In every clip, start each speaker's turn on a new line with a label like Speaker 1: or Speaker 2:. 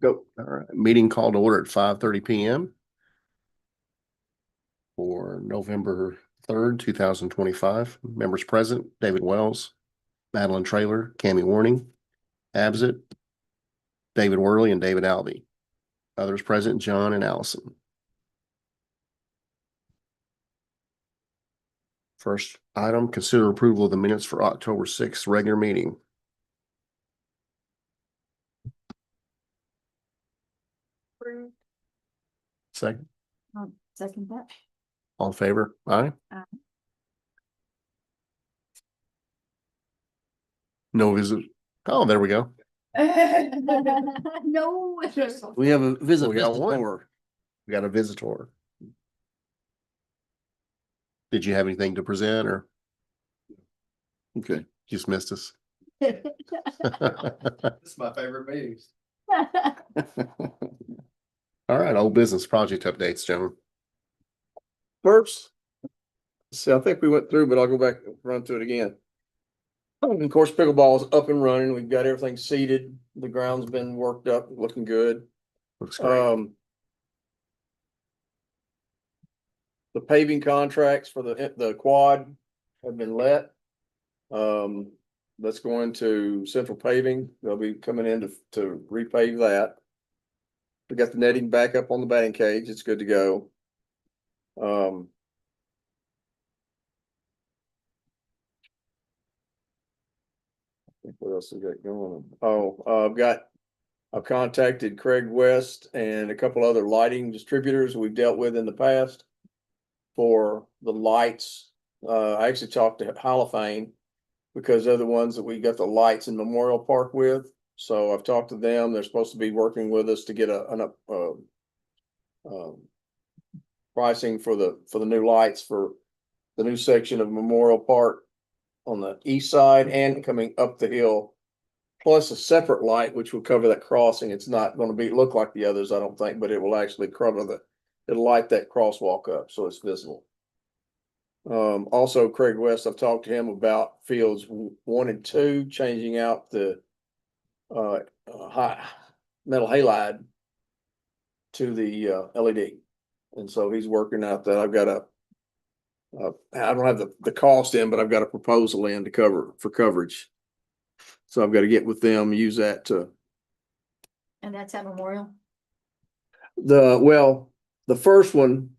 Speaker 1: Go. All right. Meeting called to order at 5:30 PM for November 3rd, 2025. Members present, David Wells, Madeline Traylor, Cammie Warning, Absent, David Worley, and David Albee. Others present, John and Allison. First item, consider approval of the minutes for October 6th regular meeting. Second,
Speaker 2: I'll second that.
Speaker 1: all in favor? Aye. No visit. Oh, there we go.
Speaker 2: No.
Speaker 3: We have a
Speaker 1: We got one. We got a visitor. Did you have anything to present or
Speaker 3: Okay.
Speaker 1: just missed us?
Speaker 4: This is my favorite meetings.
Speaker 1: All right, old business project updates, gentlemen.
Speaker 3: First, see, I think we went through, but I'll go back and run through it again. Of course, pickleball is up and running. We've got everything seated. The ground's been worked up, looking good.
Speaker 1: Looks great.
Speaker 3: The paving contracts for the quad have been let. That's going to Central Paving. They'll be coming in to repave that. We got the netting back up on the batting cage. It's good to go. What else we got going on? I've contacted Craig West and a couple other lighting distributors we've dealt with in the past for the lights. I actually talked to Halophane because they're the ones that we got the lights in Memorial Park with. So I've talked to them. They're supposed to be working with us to get pricing for the new lights for the new section of Memorial Park on the east side and coming up the hill, plus a separate light which will cover that crossing. It's not going to look like the others, I don't think, but it will actually cover it'll light that crosswalk up so it's visible. Also Craig West, I've talked to him about fields 1 and 2, changing out the high metal halide to the LED, and so he's working out that. I've got I don't have the cost in, but I've got a proposal in to for coverage. So I've got to get with them, use that to.
Speaker 2: And that's at Memorial?
Speaker 3: The first one,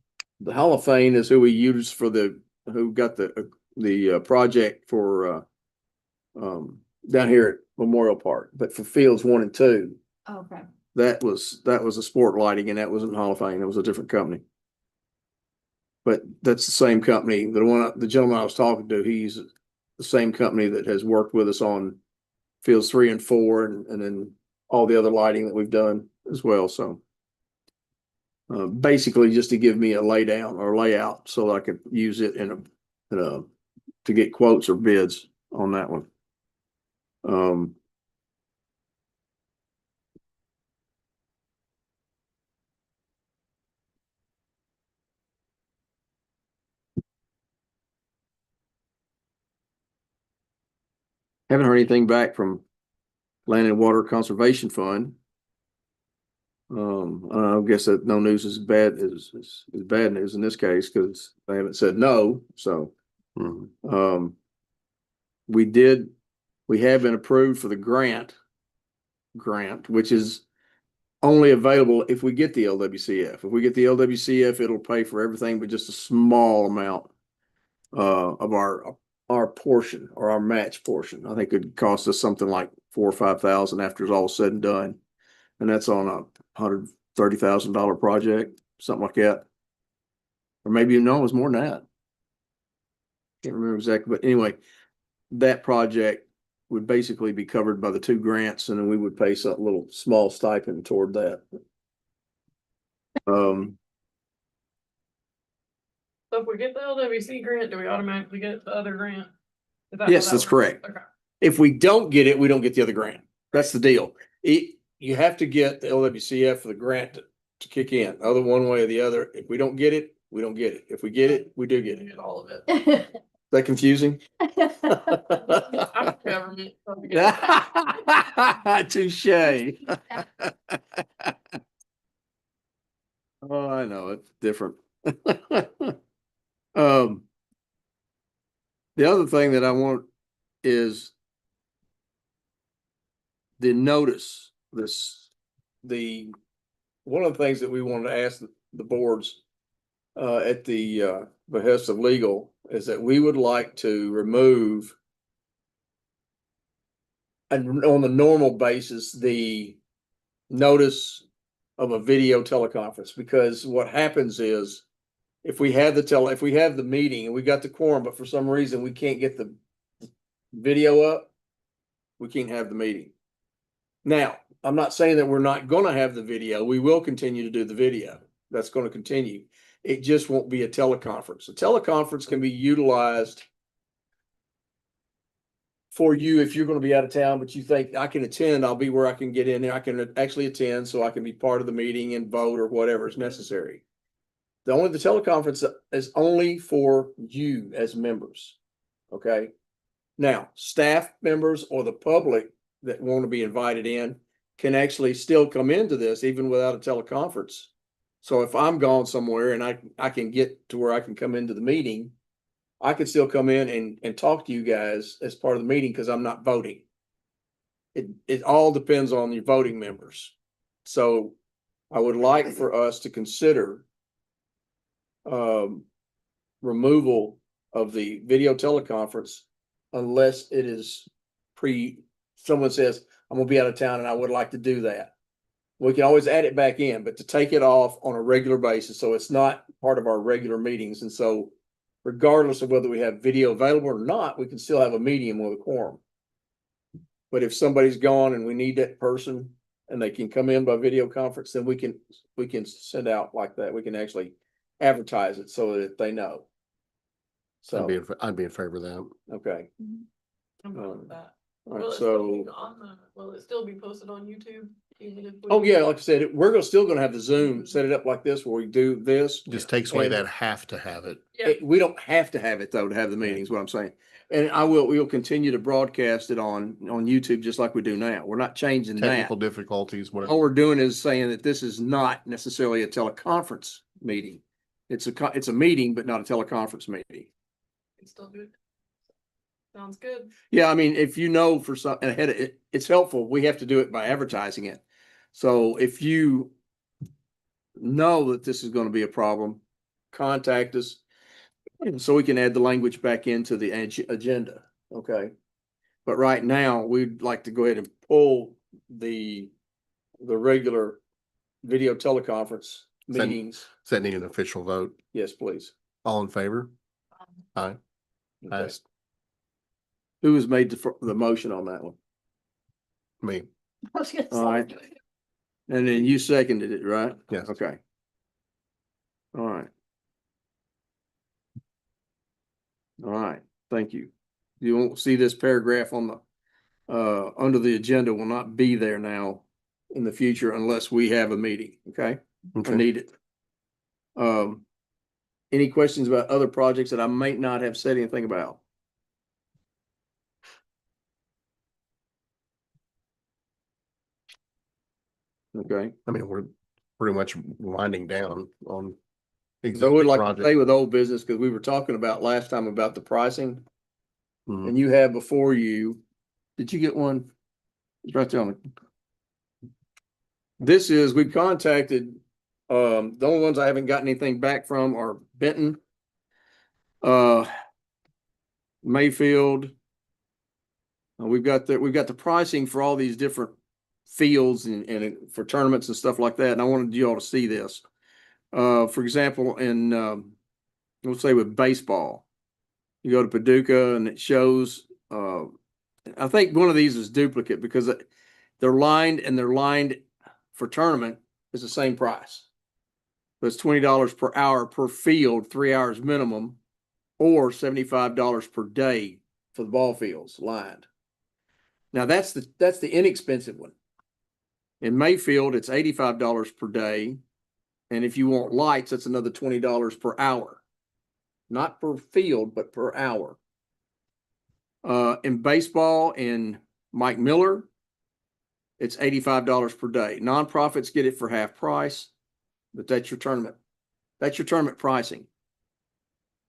Speaker 3: the Hall of Fame is who we use for who got the project for down here at Memorial Park, but for fields 1 and 2.
Speaker 2: Okay.
Speaker 3: That was a sport lighting, and that wasn't Hall of Fame. It was a different company. But that's the same company. The gentleman I was talking to, he's the same company that has worked with us on fields 3 and 4, and then all the other lighting that we've done as well. So basically just to give me a laydown or layout so that I could use it to get quotes or bids on that one. Haven't heard anything back from Land and Water Conservation Fund. I guess that no news is bad is bad news in this case because they haven't said no. So, we have been approved for the grant, which is only available if we get the LWCF. If we get the LWCF, it'll pay for everything, but just a small amount of our portion or our match portion. I think it'd cost us something like $4,000 or $5,000 after it's all said and done. And that's on a $130,000 project, something like that. Or maybe it was more than that. Can't remember exactly, but anyway, that project would basically be covered by the 2 grants, and then we would pay some little small stipend toward that.
Speaker 5: So if we get the LWC grant, do we automatically get the other grant?
Speaker 3: Yes, that's correct.
Speaker 5: Okay.
Speaker 3: If we don't get it, we don't get the other grant. That's the deal. You have to get the LWCF for the grant to kick in. Other one way or the other. If we don't get it, we don't get it. If we get it, we do get it.
Speaker 5: Get all of it.
Speaker 3: that confusing?
Speaker 5: I'm government.
Speaker 3: Touche. Oh, I know, it's different. The other thing that I want is the notice, one of the things that we wanted to ask the boards at the behest of legal is that we would like to remove and on the normal basis, the notice of a video teleconference, because what happens is if we have the meeting and we got the quorum, but for some reason we can't get the video up, we can't have the meeting. Now, I'm not saying that we're not gonna have the video. We will continue to do the video. That's gonna continue. It just won't be a teleconference. A teleconference can be utilized for you if you're gonna be out of town, but you think I can attend, I'll be where I can get in there. I can actually attend so I can be part of the meeting and vote or whatever is necessary. The teleconference is only for you as members. Okay. Now, staff members or the public that want to be invited in can actually still come into this even without a teleconference. So if I'm gone somewhere and I can get to where I can come into the meeting, I can still come in and talk to you guys as part of the meeting because I'm not voting. It all depends on your voting members. So I would like for us to consider removal of the video teleconference unless it is someone says, I'm gonna be out of town and I would like to do that. We can always add it back in, but to take it off on a regular basis, so it's not part of our regular meetings. And so regardless of whether we have video available or not, we can still have a meeting with a quorum. But if somebody's gone and we need that person and they can come in by video conference, then we can send out like that. We can actually advertise it so that they know. So,
Speaker 1: I'd be in favor of that.
Speaker 3: okay.
Speaker 5: I'm good with that.
Speaker 3: All right,
Speaker 5: Will it still be
Speaker 3: so,
Speaker 5: will it still be posted on YouTube? Even if we?
Speaker 3: oh yeah, like I said, we're still gonna have the Zoom, set it up like this where we do this.
Speaker 1: Just takes away
Speaker 3: And-
Speaker 1: that have to have it.
Speaker 5: Yeah.
Speaker 3: We don't have to have it though to have the meetings, what I'm saying. And we'll continue to broadcast it on YouTube just like we do now. We're not changing that.
Speaker 1: Technical difficulties, whatever.
Speaker 3: All we're doing is saying that this is not necessarily a teleconference meeting. It's a meeting, but not a teleconference meeting.
Speaker 5: It's still good. Sounds good.
Speaker 3: Yeah, I mean, if you know for some ahead of it, it's helpful. We have to do it by advertising it. So if you know that this is going to be a problem, contact us so we can add the language back into the agenda. Okay. But right now, we'd like to go ahead and pull the regular video teleconference meetings.
Speaker 1: Does that need an official vote?
Speaker 3: Yes, please.
Speaker 1: All in favor? Aye.
Speaker 3: Okay.
Speaker 1: Passed.
Speaker 3: Who has made the motion on that one?
Speaker 1: Me.
Speaker 2: I was gonna
Speaker 3: All right.
Speaker 2: say.
Speaker 3: And then you seconded it, right?
Speaker 1: Yes.
Speaker 3: Okay. All right. All right, thank you. You won't see this paragraph on the under the agenda will not be there now in the future unless we have a meeting, okay? I
Speaker 1: Okay.
Speaker 3: need it. Any questions about other projects that I might not have said anything about? Okay,
Speaker 1: I mean, we're pretty much winding down on.
Speaker 3: so I would
Speaker 1: existing
Speaker 3: like to
Speaker 1: projects.
Speaker 3: stay with old business because we were talking about last time about the pricing.
Speaker 1: Mhm.
Speaker 3: And you have before you, did you get one? It's right there on the. This is, we contacted, the only ones I haven't gotten anything back from are Benton, Mayfield. We've got the pricing for all these different fields and for tournaments and stuff like that. And I wanted you all to see this. For example, let's say with baseball, you go to Paducah and it shows, I think one of these is duplicate because they're lined for tournament is the same price. So it's $20 per hour per field, 3 hours minimum, or $75 per day for the ball fields lined. Now that's the inexpensive one. In Mayfield, it's $85 per day. And if you want lights, that's another $20 per hour. Not per field, but per hour. In baseball, in Mike Miller, it's $85 per day. Nonprofits get it for half price, but that's your tournament. That's your tournament pricing.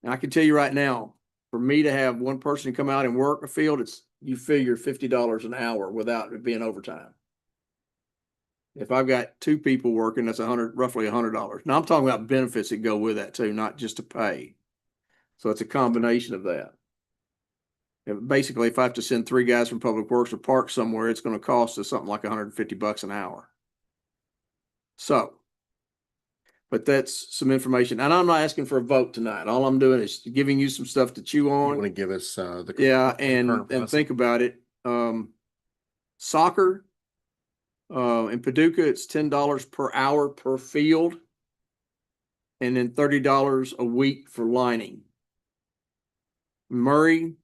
Speaker 3: And I can tell you right now, for me to have one person come out and work a field, you figure $50 an hour without it being overtime. If I've got two people working, that's roughly $100. Now I'm talking about benefits that go with that too, not just to pay. So it's a combination of that. Basically, if I have to send 3 guys from Public Works to park somewhere, it's going to cost us something like $150 an hour. So, but that's some information. And I'm not asking for a vote tonight. All I'm doing is giving you some stuff to chew
Speaker 1: You
Speaker 3: on.
Speaker 1: want to give us, the.
Speaker 3: Yeah,
Speaker 1: current
Speaker 3: and
Speaker 1: price?
Speaker 3: think about it. Soccer, in Paducah, it's $10 per hour per field. And then $30 a week for lining. Murray,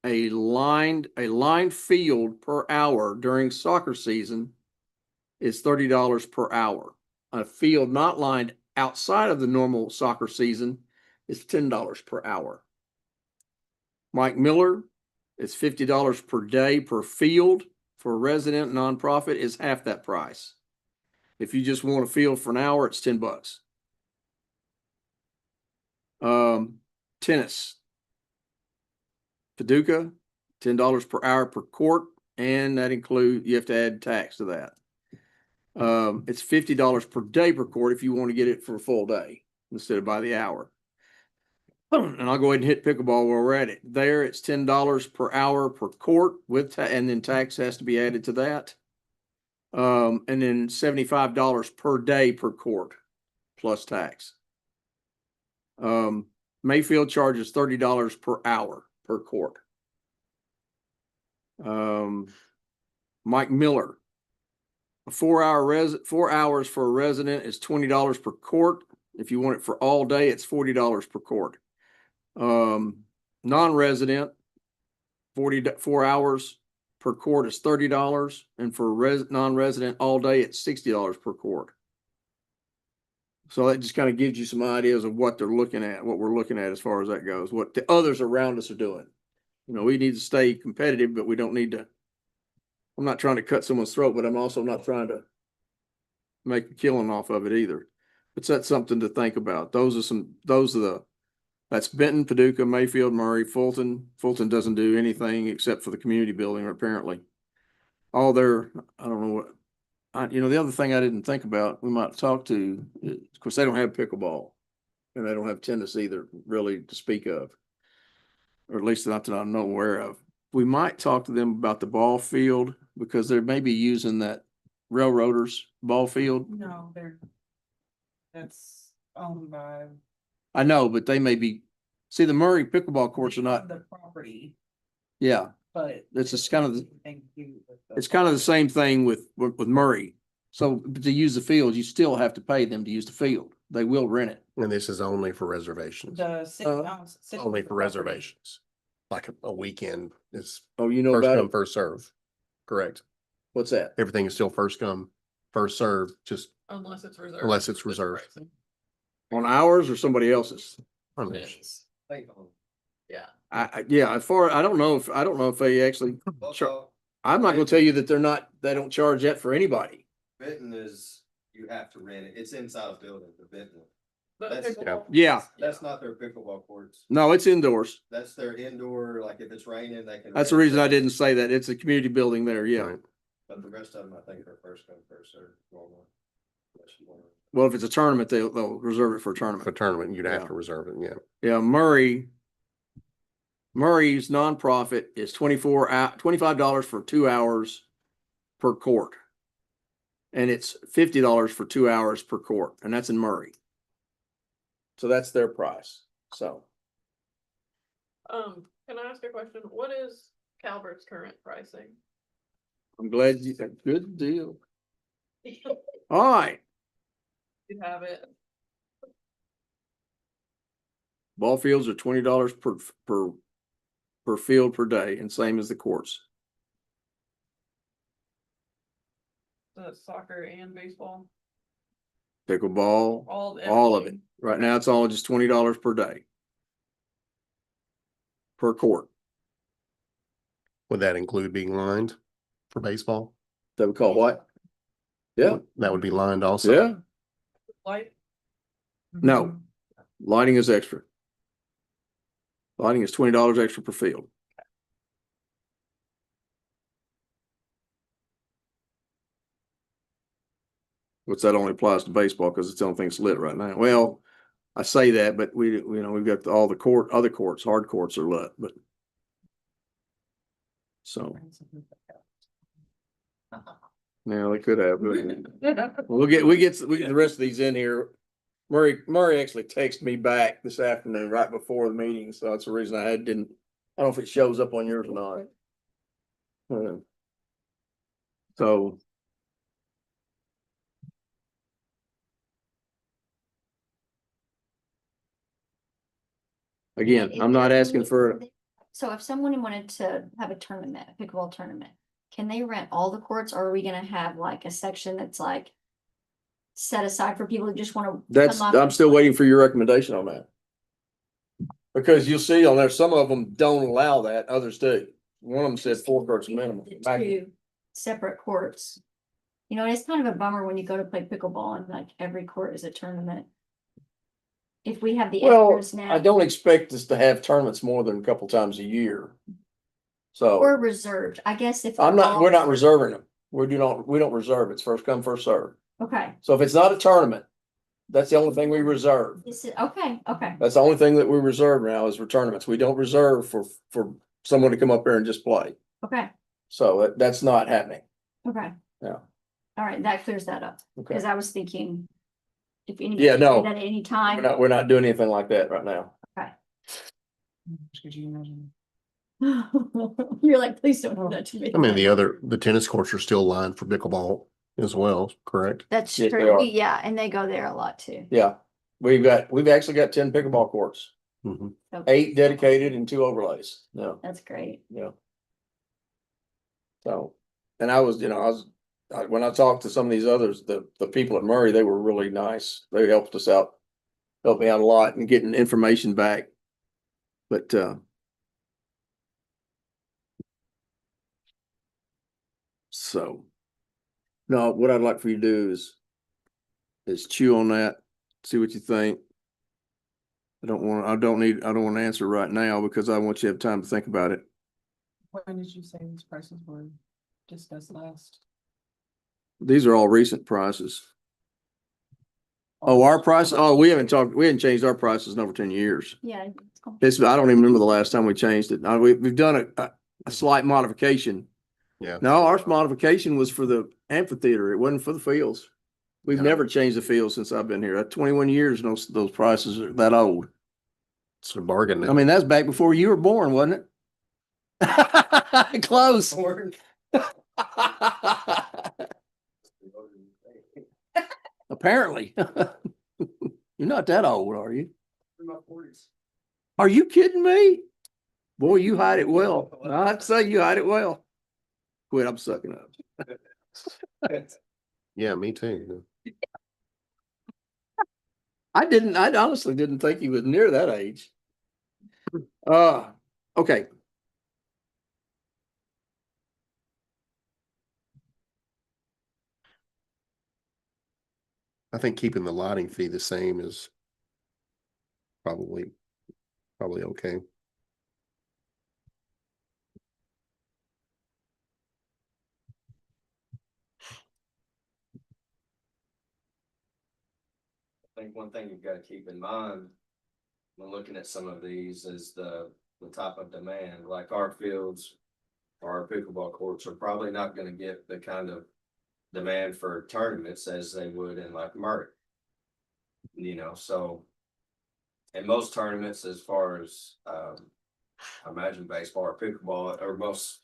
Speaker 3: a lined field per hour during soccer season is $30 per hour. A field not lined outside of the normal soccer season is $10 per hour. Mike Miller is $50 per day per field. For a resident nonprofit is half that price. If you just want a field for an hour, it's $10. Tennis. Paducah, $10 per hour per court, and that includes, you have to add tax to that. It's $50 per day per court if you want to get it for a full day instead of by the hour. And I'll go ahead and hit pickleball where we're at it. There, it's $10 per hour per court with and then tax has to be added to that. And then $75 per day per court plus tax. Mayfield charges $30 per hour per court. Mike Miller, 4 hours for a resident is $20 per court. If you want it for all day, it's $40 per court. Non-resident, 4 hours per court is $30, and for non-resident all day, it's $60 per court. So that just kind of gives you some ideas of what they're looking at, what we're looking at as far as that goes, what the others around us are doing. You know, we need to stay competitive, but we don't need to. I'm not trying to cut someone's throat, but I'm also not trying to make a killing off of it either. But that's something to think about. That's Benton, Paducah, Mayfield, Murray, Fulton. Fulton doesn't do anything except for the community building, apparently. I don't know what, the other thing I didn't think about, we might talk to, of course, they don't have pickleball and they don't have tennis either, really, to speak of, or at least not that I'm not aware of. We might talk to them about the ball field because they may be using that Railroaders ball field.
Speaker 6: No, that's owned by.
Speaker 3: I know, but they may be, see, the Murray pickleball courts are not,
Speaker 6: The property,
Speaker 3: yeah,
Speaker 6: but.
Speaker 3: it's just kind of, it's
Speaker 6: kind
Speaker 3: kind of the same thing with Murray. So to use the field, you still have to pay them to use the field. They will rent it.
Speaker 1: And this is only for reservations,
Speaker 6: The city owns. city
Speaker 1: only for
Speaker 6: property.
Speaker 1: reservations. Like a weekend is
Speaker 3: Oh, you know
Speaker 1: first
Speaker 3: about
Speaker 1: come,
Speaker 3: it?
Speaker 1: first serve. Correct.
Speaker 3: What's that?
Speaker 1: Everything is still first come, first serve, just
Speaker 5: Unless it's reserved.
Speaker 1: unless it's reserved.
Speaker 3: On ours or somebody else's?
Speaker 1: I mean,
Speaker 5: Depends. Yeah.
Speaker 3: Yeah, I don't know if they actually, I'm not gonna tell you that they don't charge that for anybody.
Speaker 4: Benton is, you have to rent it. It's inside a building, the Benton.
Speaker 5: But
Speaker 4: That's-
Speaker 5: pickleball-
Speaker 3: Yeah.
Speaker 4: That's not their pickleball courts.
Speaker 3: No, it's indoors.
Speaker 4: That's their indoor, like if it's raining, they can.
Speaker 3: That's the
Speaker 4: rent
Speaker 3: reason I
Speaker 4: that.
Speaker 3: didn't say that. It's a community building there, yeah.
Speaker 1: right.
Speaker 4: But the rest of them, I think are first come, first served normally. Unless you wanna-
Speaker 3: Well, if it's a tournament, they'll reserve it for a
Speaker 1: For a
Speaker 3: tournament.
Speaker 1: tournament, you'd have
Speaker 3: Yeah.
Speaker 1: to reserve it, yeah.
Speaker 3: Yeah, Murray's nonprofit is $25 for 2 hours per court. And it's $50 for 2 hours per court, and that's in Murray. So that's their price, so.
Speaker 5: Can I ask a question? What is Calvert's current pricing?
Speaker 3: I'm glad good deal. All right,
Speaker 5: You have it.
Speaker 3: ball fields are $20 per field per day, and same as the courts.
Speaker 5: So that's soccer and baseball,
Speaker 3: Pickleball,
Speaker 5: all
Speaker 3: all of it. Right now, it's all just $20 per day. Per court.
Speaker 1: Would that include being lined for baseball?
Speaker 3: That we call what? Yeah,
Speaker 1: That would be lined also?
Speaker 3: yeah.
Speaker 5: Light,
Speaker 3: No, lighting is extra. Lighting is $20 extra per field. Which that only applies to baseball because it's the only thing that's lit right now. Well, I say that, but we've got all the other courts, hard courts are lit, but. So, yeah, they could have, but we get the rest of these in here. Murray actually texted me back this afternoon right before the meeting, so that's the reason I don't know if it shows up on yours or not. So. Again, I'm not asking for,
Speaker 2: So if someone wanted to have a tournament, a pickleball tournament, can they rent all the courts, or are we gonna have like a section that's like set aside for people who just wanna?
Speaker 3: I'm still waiting for your recommendation on that. Because you'll see on there, some of them don't allow that, others do. One of them said 4 courts minimum.
Speaker 2: Two separate courts. You know, it's kind of a bummer when you go to play pickleball and like every court is a tournament. If we have the
Speaker 3: Well,
Speaker 2: extras now.
Speaker 3: I don't expect us to have tournaments more than a couple times a year. So
Speaker 2: Or reserved, I guess if.
Speaker 3: we're not
Speaker 2: all-
Speaker 3: reserving them. We don't reserve. It's first come, first serve.
Speaker 2: Okay,
Speaker 3: So if it's not a tournament, that's the only thing we reserve.
Speaker 2: this is, okay.
Speaker 3: That's the only thing that we reserve now is for tournaments. We don't reserve for someone to come up there and just play.
Speaker 2: Okay,
Speaker 3: So that's not happening.
Speaker 2: okay.
Speaker 3: Yeah.
Speaker 2: All right, that clears that up,
Speaker 3: Okay.
Speaker 2: because I was thinking. If any.
Speaker 3: Yeah, no.
Speaker 2: That at any time.
Speaker 3: We're not doing anything like that right now.
Speaker 6: Could you imagine?
Speaker 2: You're like, please don't do that to me.
Speaker 1: I mean, the tennis courts are still lined for pickleball as well, correct?
Speaker 2: That's
Speaker 3: Yes, they
Speaker 2: true,
Speaker 3: are.
Speaker 2: yeah, and they go there a lot too.
Speaker 3: Yeah. We've actually got 10 pickleball courts,
Speaker 1: Mhm.
Speaker 3: 8 dedicated and 2 overlays. No,
Speaker 2: That's great.
Speaker 3: yeah. So, and when I talked to some of these others, the people at Murray, they were really nice. They helped us out, helped me out a lot in getting information back. But, so, no, what I'd like for you to do is chew on that, see what you think. I don't want to answer right now because I want you to have time to think about it.
Speaker 6: When did you say these prices were discussed last?
Speaker 3: These are all recent prices. Oh, our price, we haven't changed our prices in over 10 years.
Speaker 2: Yeah. it's cool.
Speaker 3: I don't even remember the last time we changed it. We've done a slight modification.
Speaker 1: Yeah.
Speaker 3: No, our modification was for the amphitheater. It wasn't for the fields. We've
Speaker 1: No.
Speaker 3: never changed the fields since I've been here. At 21 years, and those prices are that old.
Speaker 1: It's a bargain.
Speaker 3: I mean, that's back before you were born, wasn't it? Close. Apparently. You're not that old, are you?
Speaker 4: In my 40s.
Speaker 3: Are you kidding me? Boy, you hide it well. I'd say you hide it well. Quit, I'm sucking up.
Speaker 1: Yeah, me too.
Speaker 3: I honestly didn't think he was near that age. Okay.
Speaker 1: I think keeping the lighting fee the same is probably okay.
Speaker 4: I think one thing you've got to keep in mind when looking at some of these is the type of demand, like our fields or our pickleball courts are probably not going to get the kind of demand for tournaments as they would in like Murray. So in most tournaments, as far as I imagine baseball or pickleball or most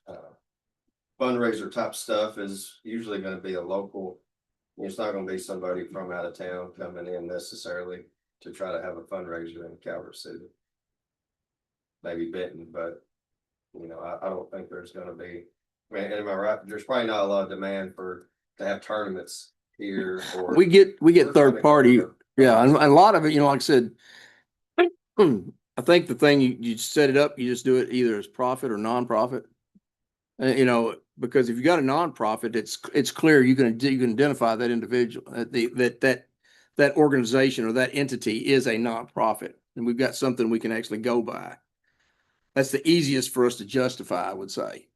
Speaker 4: fundraiser type stuff is usually going to be a local. It's not going to be somebody from out of town coming in necessarily to try to have a fundraiser in Calvert City. Maybe Benton, but I don't think there's going to be. I mean, am I right? There's probably not a lot of demand to have tournaments here. Or
Speaker 3: We get third party. Yeah. And a lot of it, like I said, I think the thing you set it up, you just do it either as profit or nonprofit. You know, because if you got a nonprofit, it's clear you can identify that individual, that organization or that entity is a nonprofit, and we've got something we can actually go by. That's the easiest for us to justify, I would say.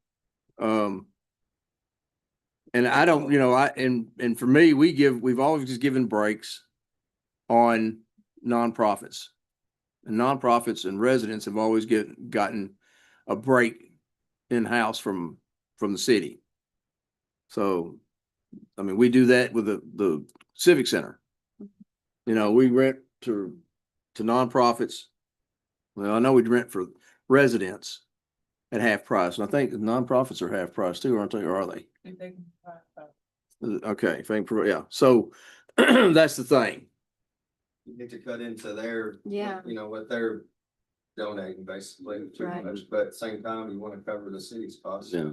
Speaker 3: And I don't, and for me, we've always given breaks on nonprofits. And nonprofits and residents have always gotten a break in-house from the city. So, I mean, we do that with the Civic Center. You know, we rent to nonprofits. Well, I know we rent for residents at half price. And I think the nonprofits are half price too, aren't they? Or are they? Okay, yeah. So that's the thing.
Speaker 4: You get to cut into their,
Speaker 2: Yeah.
Speaker 4: you know, what they're donating basically, too
Speaker 2: Right.
Speaker 4: much, but at the same time, you want to cover the city's costs.
Speaker 3: Yeah.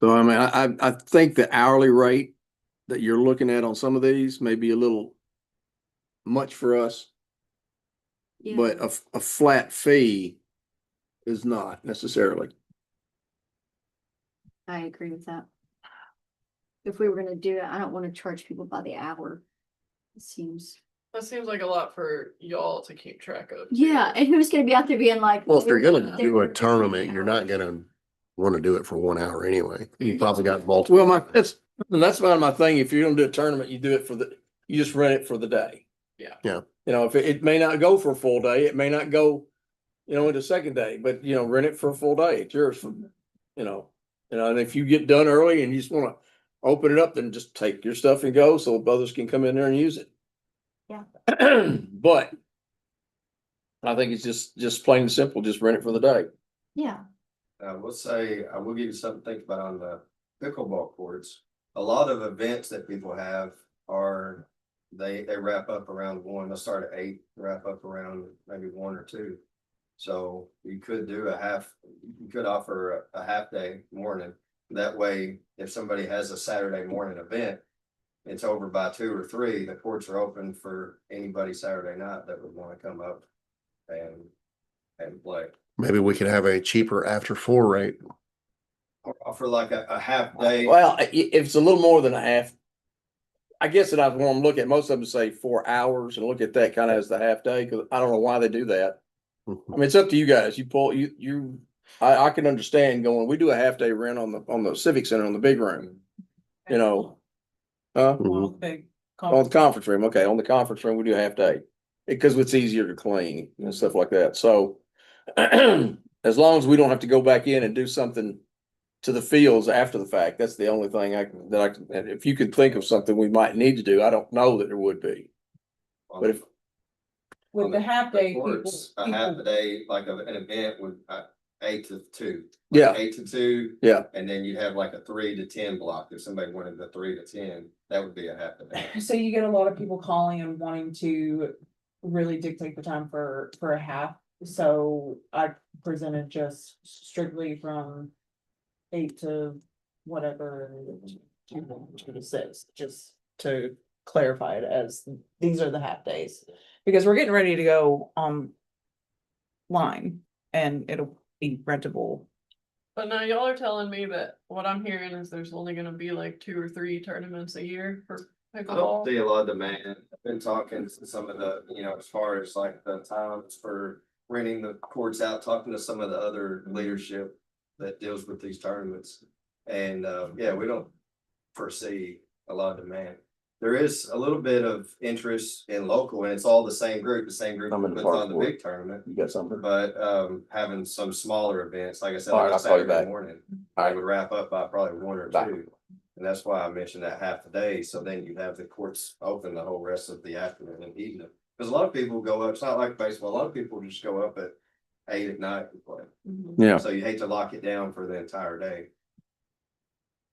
Speaker 3: So I mean, I think the hourly rate that you're looking at on some of these may be a little much for us,
Speaker 2: Yeah.
Speaker 3: but a flat fee is not necessarily.
Speaker 2: I agree with that. If we were gonna do it, I don't wanna charge people by the hour. It seems,
Speaker 5: That seems like a lot for y'all to keep track of. too.
Speaker 2: yeah, and who's gonna be out there being like.
Speaker 1: Well, if you're gonna
Speaker 2: "They're
Speaker 1: do a
Speaker 2: for 15
Speaker 1: tournament, you're not
Speaker 2: hours."
Speaker 1: gonna wanna do it for 1 hour anyway. You probably got multiple.
Speaker 3: Well, that's about my thing. If you're gonna do a tournament, you do it you just rent it for the day.
Speaker 5: Yeah.
Speaker 1: Yeah.
Speaker 3: You know, if it may not go for a full day, it may not go, into second day, but rent it for a full day. It's yours for, and if you get done early and you just wanna open it up, then just take your stuff and go so others can come in there and use it.
Speaker 2: Yeah.
Speaker 3: But I think it's just plain and simple, just rent it for the day.
Speaker 2: Yeah,
Speaker 4: We'll say, I will give you something to think about on the pickleball courts. A lot of events that people have are, they wrap up around 1, they'll start at 8, wrap up around maybe 1 or 2. So you could offer a half day morning. That way, if somebody has a Saturday morning event, it's over by 2 or 3, the courts are open for anybody Saturday night that would want to come up and play.
Speaker 1: Maybe we could have a cheaper after 4 rate.
Speaker 4: Or offer like a half day.
Speaker 3: Well, if it's a little more than a half, I guess that I want to look at, most of them say 4 hours and look at that kind of as the half day, because I don't know why they do that. I mean, it's up to you guys. I can understand going, we do a half day rent on the Civic Center on the big room,
Speaker 6: Well, big
Speaker 3: on the conference room. Okay, on the conference room, we do a half day because it's easier to clean and stuff like that. So as long as we don't have to go back in and do something to the fields after the fact, that's the only thing if you could think of something we might need to do, I don't know that there would be. But if,
Speaker 6: With the half day,
Speaker 4: Courts, a half a day, like an event with 8 to 2.
Speaker 3: yeah,
Speaker 4: 8 to 2.
Speaker 3: Yeah.
Speaker 4: And then you'd have like a 3 to 10 block. If somebody wanted the 3 to 10, that would be a half a day.
Speaker 6: so you get a lot of people calling and wanting to really dictate the time for a half. So I presented just strictly from 8 to whatever, 2 to 6, just to clarify it as these are the half days. Because we're getting ready to go line and it'll be rentable.
Speaker 5: But now y'all are telling me that what I'm hearing is there's only gonna be like 2 or 3 tournaments a year for
Speaker 4: I don't
Speaker 5: pickleball.
Speaker 4: see a lot of demand. I've been talking to some of the, as far as like the times for renting the courts out, talking to some of the other leadership that deals with these tournaments. And yeah, we don't foresee a lot of demand. There is a little bit of interest in local, and it's all the same group that
Speaker 3: I'm in the
Speaker 4: puts
Speaker 3: park
Speaker 4: on the
Speaker 3: for
Speaker 4: big tournament.
Speaker 3: you got something?
Speaker 4: But having some smaller events, like I said,
Speaker 3: All right,
Speaker 4: like
Speaker 3: I'll call you
Speaker 4: Saturday
Speaker 3: back.
Speaker 4: morning,
Speaker 3: All
Speaker 4: I
Speaker 3: right.
Speaker 4: would wrap up by probably 1 or
Speaker 3: Bye.
Speaker 4: 2. And that's why I mentioned that half a day, so then you have the courts open the whole rest of the afternoon and evening. Because a lot of people go up, it's not like baseball, a lot of people just go up at 8 at night and play.
Speaker 3: Yeah.
Speaker 4: So you hate to lock it down for the entire day.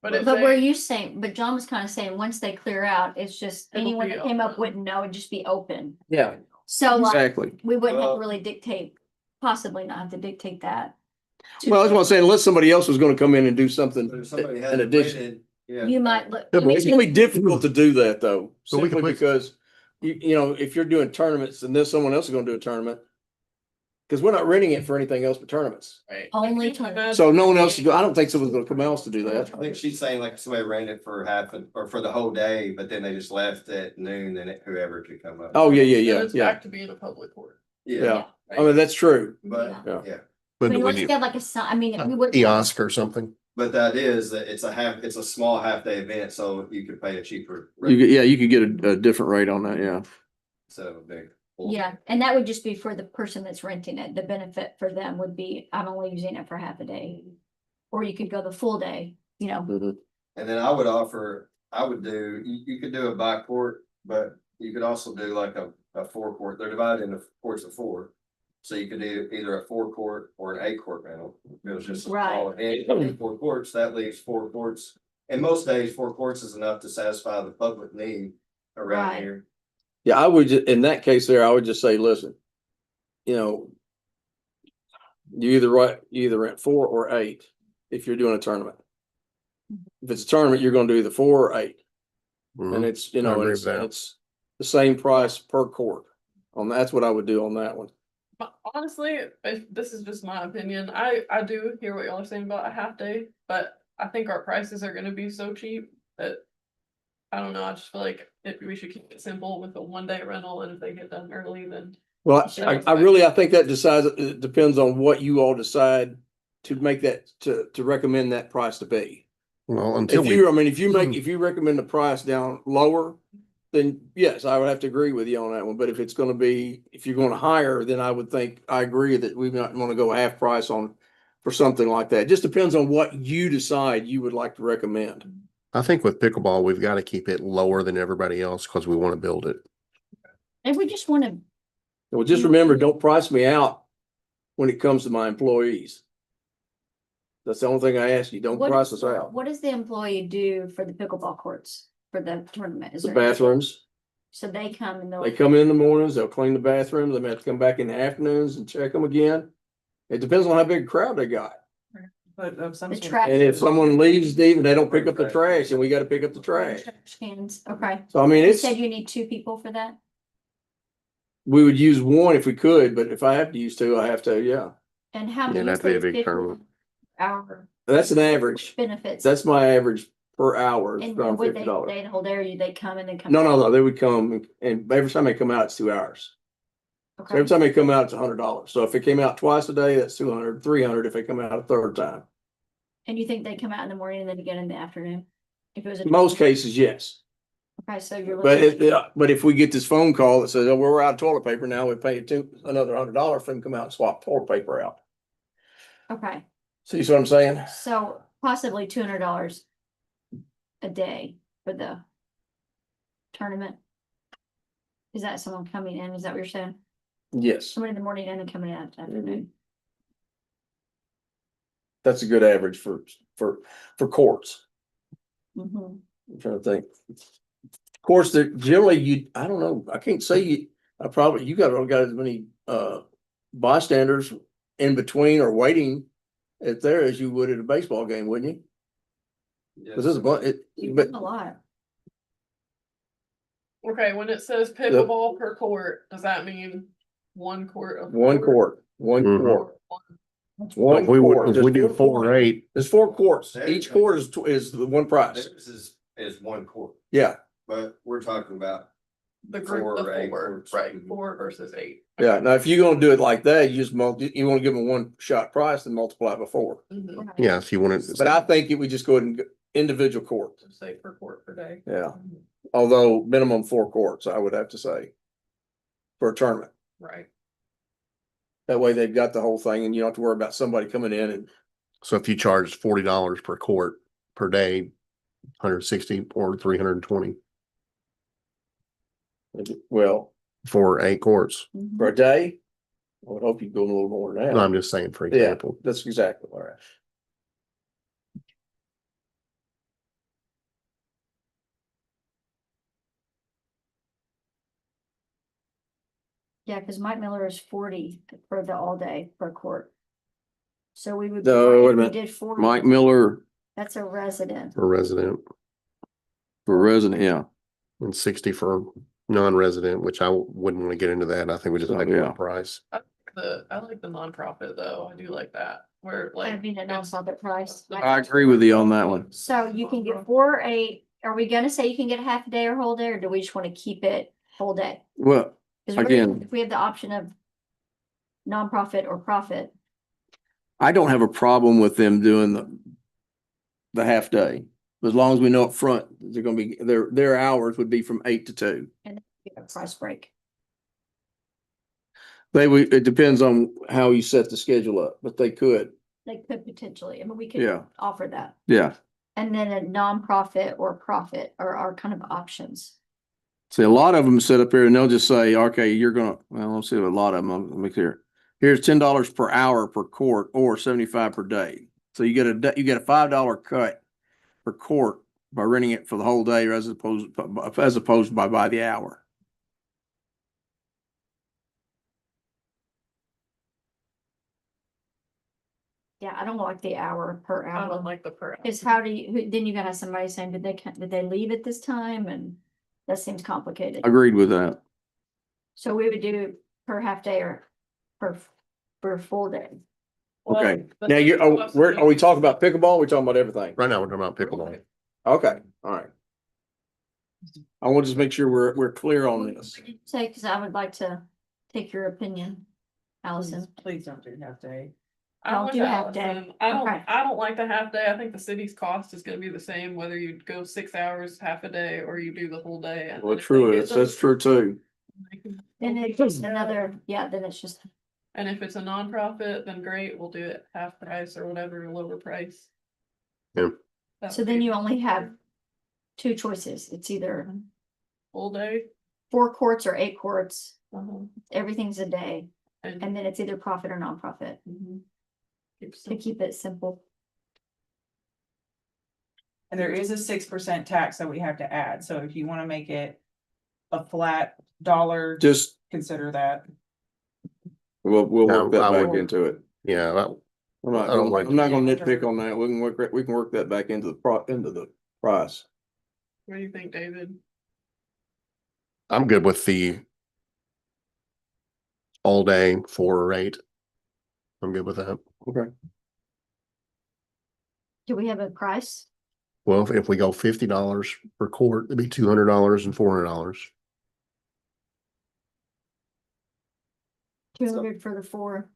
Speaker 5: But if
Speaker 2: but were
Speaker 5: they,
Speaker 2: you saying, but John was kind of saying, once they clear out, it's just
Speaker 5: It'll
Speaker 2: anyone
Speaker 5: be
Speaker 2: that came up
Speaker 5: open.
Speaker 2: wouldn't know, it'd just be open.
Speaker 3: Yeah,
Speaker 2: So like,
Speaker 3: exactly.
Speaker 2: we wouldn't have
Speaker 4: Well-
Speaker 2: to really dictate, possibly not have to dictate that.
Speaker 3: Well, that's what I'm saying, unless somebody else was gonna come in and do something
Speaker 4: But if somebody has
Speaker 3: in
Speaker 4: it
Speaker 3: addition.
Speaker 4: rented, yeah.
Speaker 2: You might look.
Speaker 1: Yeah, but we
Speaker 3: It's gonna be difficult to do that though,
Speaker 1: But we can
Speaker 3: simply
Speaker 1: put-
Speaker 3: because, if you're doing tournaments and then someone else is gonna do a tournament. Cause we're not renting it for anything else but tournaments.
Speaker 2: Only
Speaker 5: I
Speaker 2: tournament.
Speaker 5: imagine
Speaker 3: So no one else, I don't think someone's gonna come else to do that.
Speaker 4: I think she's saying like somebody ran it for or for the whole day, but then they just left at noon, then whoever could come up.
Speaker 3: Oh, yeah,
Speaker 5: then
Speaker 3: yeah,
Speaker 5: it's
Speaker 3: yeah,
Speaker 5: back to being a public court.
Speaker 3: yeah. I mean, that's true.
Speaker 4: But,
Speaker 3: Yeah.
Speaker 4: yeah,
Speaker 2: I
Speaker 1: But
Speaker 2: mean,
Speaker 1: we
Speaker 2: let's
Speaker 1: need
Speaker 2: get like a sign, I mean, we would.
Speaker 1: kiosk or something.
Speaker 4: but that is, that it's a small half-day event, so you could pay a cheaper.
Speaker 3: You could get a different rate on that, yeah.
Speaker 4: Instead of a big.
Speaker 2: Yeah, and that would just be for the person that's renting it. The benefit for them would be, I'm only using it for half a day. Or you could go the full day, you know,
Speaker 3: Mhm.
Speaker 4: And then I would you could do a by court, but you could also do like a four court, they're divided into courts of four. So you could do either a four court or an 8 court rental. It was just.
Speaker 2: Right.
Speaker 4: And 4 courts, that leaves 4 courts. And most days, 4 courts is enough to satisfy the public need around
Speaker 2: Right.
Speaker 4: here.
Speaker 3: Yeah, I would, in that case there, I would just say, listen, you know, you either rent 4 or 8 if you're doing a tournament. If it's a tournament, you're gonna do either 4 or 8. And
Speaker 1: Mhm.
Speaker 3: it's, you
Speaker 1: I
Speaker 3: know,
Speaker 1: agree
Speaker 3: it's,
Speaker 1: with that.
Speaker 3: it's the same price per court. That's what I would do on that one.
Speaker 5: But honestly, if this is just my opinion, I do hear what y'all are saying about a half day, but I think our prices are gonna be so cheap that. I don't know, I just feel like we should keep it simple with a 1 day rental, and if they get done early, then.
Speaker 3: Well, I think that it depends on what you all decide to make that, to recommend that price to be.
Speaker 1: Well, until
Speaker 3: If
Speaker 1: we,
Speaker 3: you, I mean, if you recommend the price down lower, then yes, I would have to agree with you on that one. But if it's gonna be, if you're gonna hire, then I would think, I agree that we might wanna go half price for something like that. It just depends on what you decide you would like to recommend.
Speaker 1: I think with pickleball, we've got to keep it lower than everybody else because we want to build it.
Speaker 2: if we just wanna,
Speaker 3: Well, just remember, don't price me out when it comes to my employees. That's the only thing I ask you. Don't
Speaker 2: what
Speaker 3: price
Speaker 2: is,
Speaker 3: us out.
Speaker 2: what does the employee do for the pickleball courts, for the tournament? Is
Speaker 3: The
Speaker 2: there-
Speaker 3: bathrooms,
Speaker 2: So they come and
Speaker 3: they
Speaker 2: they'll,
Speaker 3: come in the mornings, they'll clean the bathrooms, they may have to come back in the afternoons and check them again. It depends on how big a crowd they got.
Speaker 6: But of some
Speaker 2: the
Speaker 6: sort.
Speaker 2: trash.
Speaker 3: And if someone leaves, Steve, and they don't pick up the trash, and we gotta pick up the trash.
Speaker 2: Cans, okay.
Speaker 3: So I mean,
Speaker 2: You
Speaker 3: it's,
Speaker 2: said you need 2 people for that?
Speaker 3: we would use one if we could, but if I have to use 2, I have to, yeah.
Speaker 2: And how
Speaker 1: Yeah,
Speaker 2: many?
Speaker 1: that'd be a big tournament.
Speaker 2: Hour
Speaker 3: That's an average.
Speaker 2: benefits.
Speaker 3: That's my average per hour, is
Speaker 2: And
Speaker 3: around
Speaker 2: would they
Speaker 3: $50.
Speaker 2: stay the whole day, or do they come and then come?
Speaker 3: No,
Speaker 2: back?
Speaker 3: they would come and every time they come out, it's 2 hours. So
Speaker 2: Okay.
Speaker 3: every time they come out, it's $100. So if it came out twice a day, that's 200, 300 if they come out a third time.
Speaker 2: And you think they come out in the morning and then again in the afternoon? If it was.
Speaker 3: Most cases, yes.
Speaker 2: Okay, so you're.
Speaker 3: But
Speaker 2: looking-
Speaker 3: but if we get this phone call that says, oh, we're out of toilet paper now, we pay another $100 for them to come out and swap toilet paper out.
Speaker 2: Okay,
Speaker 3: See what I'm saying?
Speaker 2: so possibly $200 a day for the tournament. Is that someone coming in? Is that what you're saying?
Speaker 3: Yes,
Speaker 2: Someone in the morning and then coming out in the afternoon?
Speaker 3: that's a good average for courts.
Speaker 2: Mhm.
Speaker 3: I'm trying to think. Of course, that generally I don't know, I can't say you got as many bystanders in between or waiting at there as you would at a baseball game, wouldn't you? Cause there's
Speaker 2: You
Speaker 3: but
Speaker 2: do a lot.
Speaker 5: Okay, when it says pickleball per court, does that mean 1 court of?
Speaker 3: one court, one
Speaker 1: Mhm.
Speaker 3: court.
Speaker 1: If
Speaker 3: One
Speaker 1: we
Speaker 3: court.
Speaker 1: if we do
Speaker 3: There's
Speaker 1: 4 or 8,
Speaker 3: There's 4 courts.
Speaker 4: There
Speaker 3: Each
Speaker 4: you go.
Speaker 3: court is the one price.
Speaker 4: Theirs is 1 court,
Speaker 3: Yeah,
Speaker 4: but we're talking about.
Speaker 5: The group
Speaker 4: 4
Speaker 5: of
Speaker 4: or 8
Speaker 5: 4,
Speaker 4: courts.
Speaker 5: right, 4 versus 8.
Speaker 3: yeah. Now, if you're gonna do it like that, you just you wanna give them one shot price and multiply it by 4.
Speaker 5: Mhm.
Speaker 2: Okay.
Speaker 1: yeah, if you want to.
Speaker 3: But I think it would just go ahead and individual court.
Speaker 5: So say per court per day.
Speaker 3: Yeah. Although minimum 4 courts, I would have to say. For a tournament.
Speaker 5: Right.
Speaker 3: That way they've got the whole thing and you don't have to worry about somebody coming in and,
Speaker 1: So if you charge $40 per court per day, 160 or 320
Speaker 3: well,
Speaker 1: for 8 courts.
Speaker 2: Mhm.
Speaker 3: for a day. I would hope you'd go a little more than
Speaker 1: No,
Speaker 3: that.
Speaker 1: I'm just saying, for
Speaker 3: Yeah,
Speaker 1: example.
Speaker 3: that's exactly all right.
Speaker 2: Yeah, cause Mike Miller is 40 for the all day per court. So we would.
Speaker 3: No, wait a
Speaker 2: if we
Speaker 3: minute.
Speaker 2: Did 40.
Speaker 3: Mike Miller
Speaker 2: That's a resident.
Speaker 1: For resident
Speaker 3: for resident, yeah.
Speaker 1: and 60 for non-resident, which I wouldn't want to get into that. I think we just
Speaker 3: So,
Speaker 1: make
Speaker 3: yeah.
Speaker 1: one price.
Speaker 5: I like the nonprofit though. I do like that, where like.
Speaker 2: I mean, a
Speaker 5: it's-
Speaker 2: nonprofit price.
Speaker 3: I agree with you on that one.
Speaker 2: So you can get 4 or 8, are we gonna say you can get a half a day or whole day, or do we just wanna keep it whole day?
Speaker 3: Well,
Speaker 2: 'Cause really,
Speaker 3: Again.
Speaker 2: if we have the option of nonprofit or profit,
Speaker 3: I don't have a problem with them doing the half day. As long as we know up front, they're gonna be, their hours would be from 8 to 2.
Speaker 2: get a price break.
Speaker 3: It depends on how you set the schedule up, but they could,
Speaker 2: They could potentially, I mean, we could
Speaker 3: yeah,
Speaker 2: offer that.
Speaker 3: yeah.
Speaker 2: And then a nonprofit or profit are our kind of options.
Speaker 3: See, a lot of them sit up here and they'll just say, okay, you're gonna, well, let's see, a lot of them, let me clear. Here's $10 per hour per court or 75 per day. So you get a $5 cut per court by renting it for the whole day as opposed by the hour.
Speaker 2: Yeah, I don't like the hour per
Speaker 5: I don't
Speaker 2: hour.
Speaker 5: like the per.
Speaker 2: Is how do you, then you gotta have somebody saying, did they leave at this time? And that seems complicated.
Speaker 3: Agreed with that.
Speaker 2: So we would do per half day or per full day.
Speaker 3: Okay, now are we talking about pickleball? Or are we talking about everything?
Speaker 1: Right now, we're talking about pickleball.
Speaker 3: Okay, all right. I want to just make sure we're clear on this.
Speaker 2: Say, cause I would like to take your opinion, Allison.
Speaker 6: Please don't do half day.
Speaker 5: I'm
Speaker 2: Don't
Speaker 5: with
Speaker 2: do half day.
Speaker 5: Allison.
Speaker 2: Okay.
Speaker 5: I don't like the half day. I think the city's cost is gonna be the same whether you go 6 hours, half a day, or you do the whole day. And
Speaker 3: Well,
Speaker 5: then if
Speaker 3: true,
Speaker 5: they get
Speaker 3: that's true too.
Speaker 2: Then it's just another, yeah, then it's just,
Speaker 5: And if it's a nonprofit, then great, we'll do it half price or whatever, lower price.
Speaker 1: Yeah.
Speaker 5: That
Speaker 2: so
Speaker 5: would
Speaker 2: then
Speaker 5: be
Speaker 2: you only have 2 choices. It's either
Speaker 5: Full day.
Speaker 2: 4 courts or 8 courts.
Speaker 5: uh-huh,
Speaker 2: Everything's a day.
Speaker 5: And
Speaker 2: And then it's either profit or nonprofit to keep it simple.
Speaker 6: And there is a 6% tax that we have to add, so if you wanna make it a flat dollar,
Speaker 3: Just,
Speaker 6: consider that.
Speaker 3: we'll
Speaker 1: No,
Speaker 3: work that
Speaker 1: I
Speaker 3: back
Speaker 1: wouldn't.
Speaker 3: into it.
Speaker 1: Yeah,
Speaker 3: I'm
Speaker 1: I don't like-
Speaker 3: not gonna nitpick on that. We can work that back into the price.
Speaker 5: what do you think, David?
Speaker 1: I'm good with the all day 4 or 8. I'm good with that.
Speaker 3: Okay.
Speaker 2: Do we have a price?
Speaker 1: Well, if we go $50 per court, it'd be $200 and $400.
Speaker 2: 200 for the 4.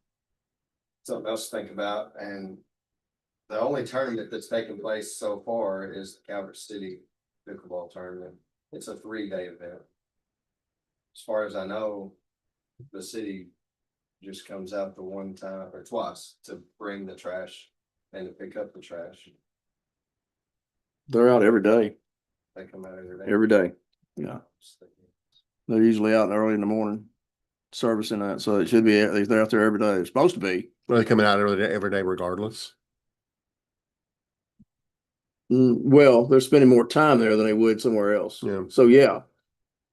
Speaker 4: Something else to think about, and the only tournament that's taken place so far is the Calvert City pickleball tournament. It's a 3-day event. As far as I know, the city just comes out the one time or twice to bring the trash and to pick up the trash.
Speaker 3: They're out every day,
Speaker 4: They come out every day.
Speaker 3: every day. Yeah, they're usually out early in the morning servicing that, so it should be, they're out there every day. They're supposed to be.
Speaker 1: Are they coming out every day regardless?
Speaker 3: Well, they're spending more time there than they would somewhere else.
Speaker 1: Yeah.
Speaker 3: So, yeah.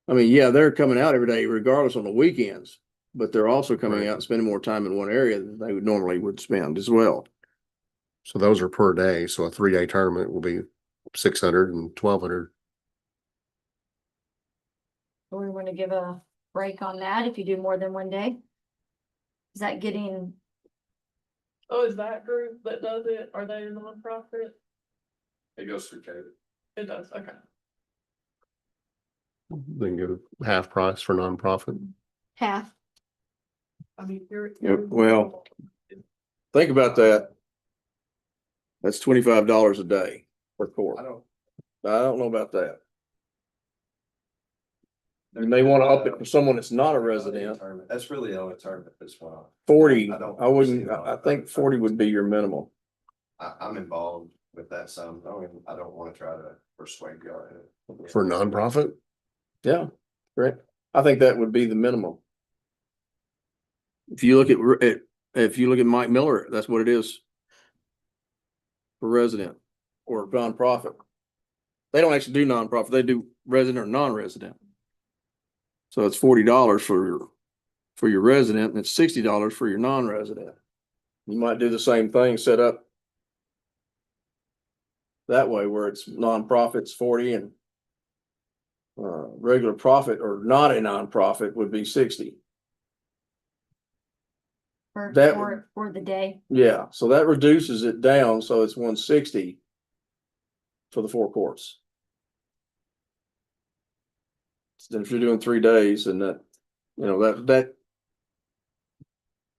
Speaker 3: I mean, yeah, they're coming out every day regardless on the weekends, but they're also coming
Speaker 1: Right.
Speaker 3: out and spending more time in one area than they would normally spend as well.
Speaker 1: So those are per day. So a 3-day tournament will be 600 and 1,200.
Speaker 2: Do we want to give a break on that if you do more than one day? Is that getting,
Speaker 5: Oh, is that group that does it? Are they a nonprofit?
Speaker 4: It goes through Calvert.
Speaker 5: It does, okay.
Speaker 1: They can go half price for nonprofit.
Speaker 2: half?
Speaker 5: I mean,
Speaker 3: well, Think about that. That's $25 a day per court.
Speaker 4: I
Speaker 3: I don't know about that. You may want to up it for someone that's not a resident.
Speaker 4: Tournament. That's really the only tournament that's went on.
Speaker 3: 40,
Speaker 4: I don't
Speaker 3: I wouldn't,
Speaker 4: foresee it all.
Speaker 3: I think 40 would be your minimum.
Speaker 4: I'm involved with that some. I don't want to try to persuade y'all.
Speaker 1: For nonprofit?
Speaker 3: Yeah, correct. I think that would be the minimum. If you look at Mike Miller, that's what it is. For resident or nonprofit. They don't actually do nonprofit, they do resident or non-resident. So it's $40 for your resident and it's $60 for your non-resident. You might do the same thing, set up that way where it's nonprofits 40 and regular profit or not a nonprofit would be 60. That-
Speaker 2: for the day.
Speaker 3: Yeah, so that reduces it down, so it's 160 for the 4 courts. Then if you're doing 3 days, and that, you know,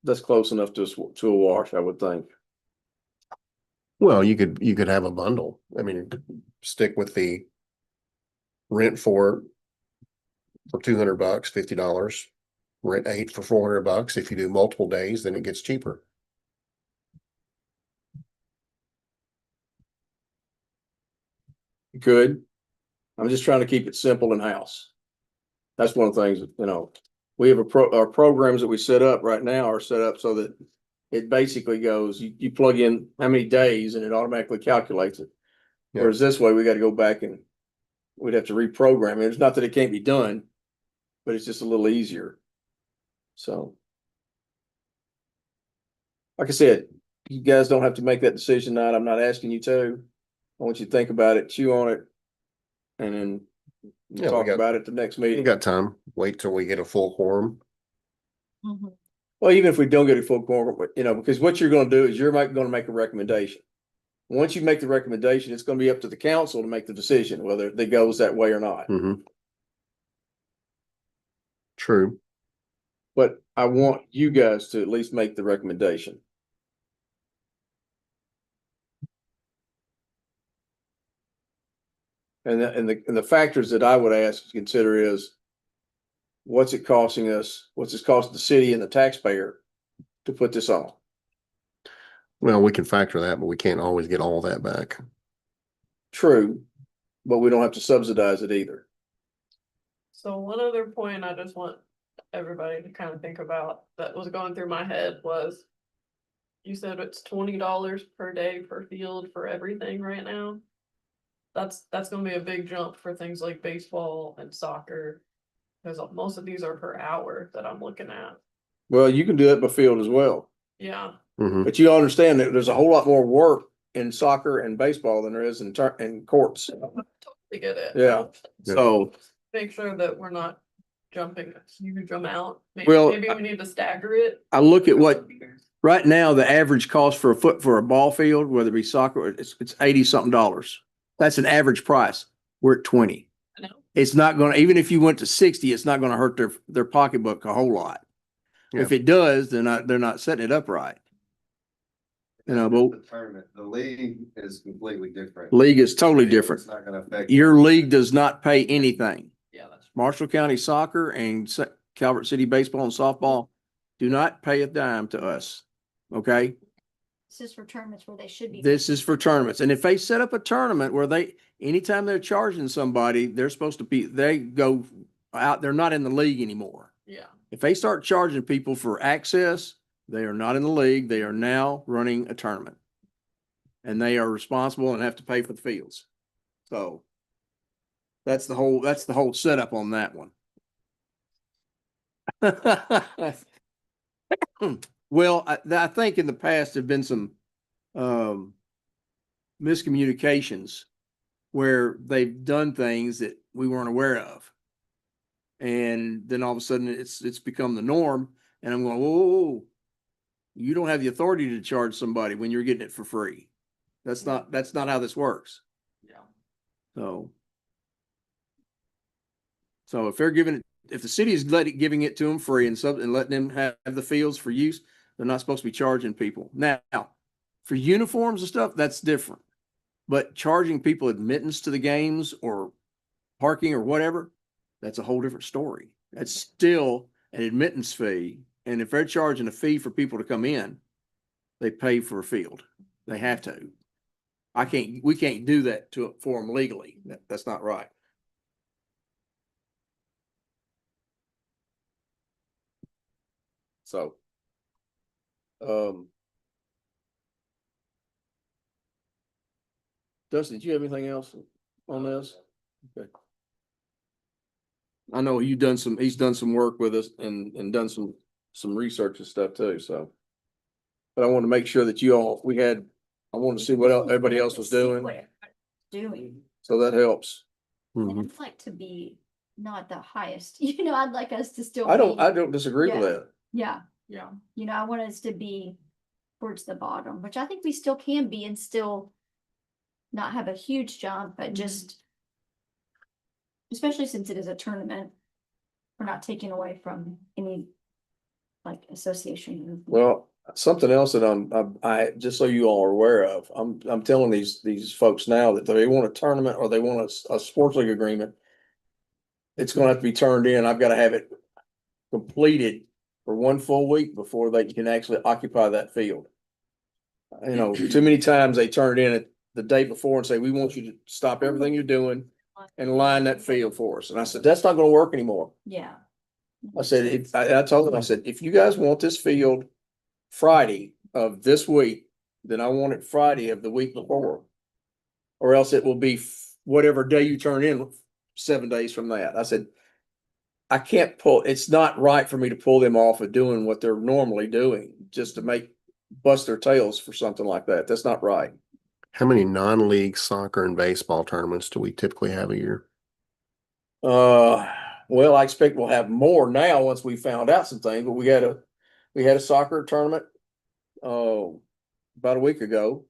Speaker 3: that's close enough to a wash, I would think.
Speaker 1: Well, you could have a bundle. I mean, stick with the rent for $200, $50. Rent 8 for $400. If you do multiple days, then it gets cheaper.
Speaker 3: You could. I'm just trying to keep it simple in-house. That's one of the things, you know, we have our programs that we set up right now are set up so that it basically goes, you plug in how many days and it automatically calculates it.
Speaker 1: Yeah.
Speaker 3: Whereas this way, we got to go back and we'd have to reprogram it. It's not that it can't be done, but it's just a little easier. So. Like I said, you guys don't have to make that decision tonight. I'm not asking you to. I want you to think about it, chew on it, and then
Speaker 1: Yeah, we
Speaker 3: talk
Speaker 1: got-
Speaker 3: about it the next
Speaker 1: You
Speaker 3: meeting.
Speaker 1: got time. Wait till we get a full quorum.
Speaker 2: Mhm.
Speaker 3: Well, even if we don't get a full quorum, you know, because what you're gonna do is you're gonna make a recommendation. Once you make the recommendation, it's gonna be up to the council to make the decision whether it goes that way or not.
Speaker 1: Mm-hmm. True.
Speaker 3: But I want you guys to at least make the recommendation. And the factors that I would ask to consider is what's it costing us? What's it costing the city and the taxpayer to put this on?
Speaker 1: Well, we can factor that, but we can't always get all that back.
Speaker 3: True, but we don't have to subsidize it either.
Speaker 5: So one other point I just want everybody to kind of think about that was going through my head was. You said it's $20 per day per field for everything right now. That's gonna be a big jump for things like baseball and soccer. Because most of these are per hour that I'm looking at.
Speaker 3: Well, you can do that by field as well,
Speaker 5: Yeah,
Speaker 1: Mm-hmm.
Speaker 3: but you understand that there's a whole lot more work in soccer and baseball than there is in courts.
Speaker 5: totally get it.
Speaker 3: Yeah. So,
Speaker 5: Make sure that we're not jumping a huge amount.
Speaker 3: Well,
Speaker 5: Maybe we need to stagger it.
Speaker 3: I look at what, right now, the average cost for a ball field, whether it be soccer, it's $80-something. That's an average price. We're at 20.
Speaker 5: I know.
Speaker 3: It's not gonna, even if you went to 60, it's not gonna hurt their pocketbook a whole lot. If it does, they're not setting it up right. You know, but
Speaker 4: The tournament, the league is completely different.
Speaker 3: league is totally different.
Speaker 4: It's not gonna affect.
Speaker 3: Your league does not pay anything.
Speaker 5: Yeah, that's.
Speaker 3: Marshall County Soccer and Calvert City Baseball and Softball do not pay a dime to us. Okay?
Speaker 2: This is for tournaments where they should be.
Speaker 3: This is for tournaments. And if they set up a tournament where anytime they're charging somebody, they're supposed to be, they go out, they're not in the league anymore.
Speaker 5: Yeah,
Speaker 3: If they start charging people for access, they are not in the league. They are now running a tournament. And they are responsible and have to pay for the fields. So that's the whole setup on that one. Well, I think in the past there've been some miscommunications where they've done things that we weren't aware of. And then all of a sudden it's become the norm. And I'm going, whoa, you don't have the authority to charge somebody when you're getting it for free. That's not how this works.
Speaker 5: yeah.
Speaker 3: So if they're if the city is giving it to them free and letting them have the fields for use, they're not supposed to be charging people. Now, for uniforms and stuff, that's different. But charging people admittance to the games or parking or whatever, that's a whole different story. That's still an admittance fee. And if they're charging a fee for people to come in, they pay for a field. They have to. We can't do that for them legally. That's not right. So, Dustin, do you have anything else on this? Okay. I know he's done some work with us and done some research and stuff too, so. But I want to make sure that I want to see what everybody else was doing,
Speaker 2: What everybody's Doing.
Speaker 3: so that helps.
Speaker 2: And
Speaker 1: Mhm.
Speaker 2: I'd like to be not the highest, I'd like us to still.
Speaker 3: I
Speaker 2: be-
Speaker 3: don't disagree with
Speaker 2: Yeah.
Speaker 3: that.
Speaker 2: Yeah,
Speaker 5: Yeah.
Speaker 2: You know, I want us to be towards the bottom, which I think we still can be and still not have a huge jump, but just especially since it is a tournament, we're not taking away from any like association.
Speaker 3: Well, something else that I, just so you all are aware of, I'm telling these folks now that they want a tournament or they want a sports league agreement. It's gonna have to be turned in. I've gotta have it completed for one full week before they can actually occupy that field. You know, too many times they turn it in the day before and say, we want you to stop everything you're doing and line that field for us. And I said, that's not gonna work anymore.
Speaker 2: Yeah.
Speaker 3: I said, I told them, I said, if you guys want this field Friday of this week, then I want it Friday of the week before. Or else it will be whatever day you turn in 7 days from that. I said, I can't pull, it's not right for me to pull them off of doing what they're normally doing, just to bust their tails for something like that. That's not right.
Speaker 1: How many non-league soccer and baseball tournaments do we typically have a year?
Speaker 3: Well, I expect we'll have more now once we found out some things, but we had a soccer tournament, about a week ago.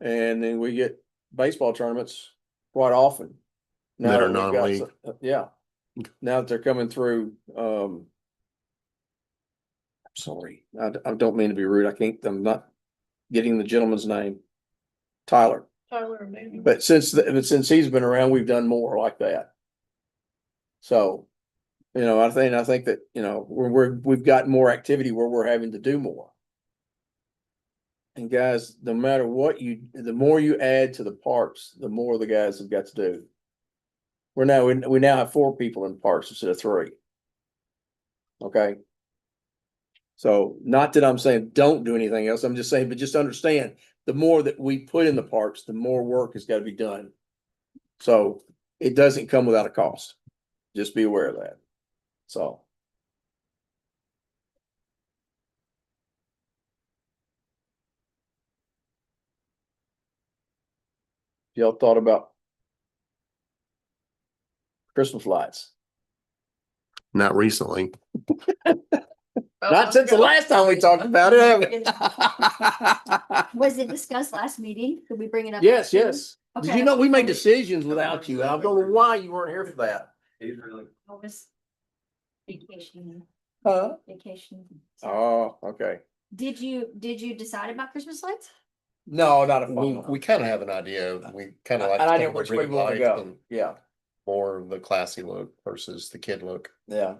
Speaker 3: And then we get baseball tournaments quite often. Now
Speaker 1: That are
Speaker 3: we've got
Speaker 1: non-league.
Speaker 3: yeah. Now that they're coming through, sorry, I don't mean to be rude. I'm not getting the gentleman's name. Tyler.
Speaker 5: Tyler and Danny.
Speaker 3: But since he's been around, we've done more like that. So, you know, I think that, you know, we've got more activity where we're having to do more. And guys, no matter what the more you add to the parks, the more the guys have got to do. We now have 4 people in parks instead of 3. Okay. So not that I'm saying don't do anything else. I'm just saying, but just understand the more that we put in the parks, the more work has got to be done. So it doesn't come without a cost. Just be aware of that. So. Y'all thought about Christmas lights?
Speaker 1: Not recently.
Speaker 3: Not since the last time we talked about it, have we?
Speaker 2: Was it discussed last meeting? Did we bring it up?
Speaker 3: Yes, yes. Did
Speaker 2: Okay.
Speaker 3: you know we made decisions without you? I don't know why you weren't here for that.
Speaker 4: He's really,
Speaker 2: I was vacation,
Speaker 3: Huh?
Speaker 2: vacation.
Speaker 3: Oh, okay.
Speaker 2: Did you decide about Christmas lights?
Speaker 3: No, not a
Speaker 1: We,
Speaker 3: fun.
Speaker 1: we kind of have an idea. We kind of like.
Speaker 3: And I
Speaker 1: some
Speaker 3: know
Speaker 1: of the
Speaker 3: which way
Speaker 1: red
Speaker 3: we want to
Speaker 1: lights
Speaker 3: go.
Speaker 1: and
Speaker 3: Yeah,
Speaker 1: More of the classy look versus the kid look.
Speaker 3: yeah.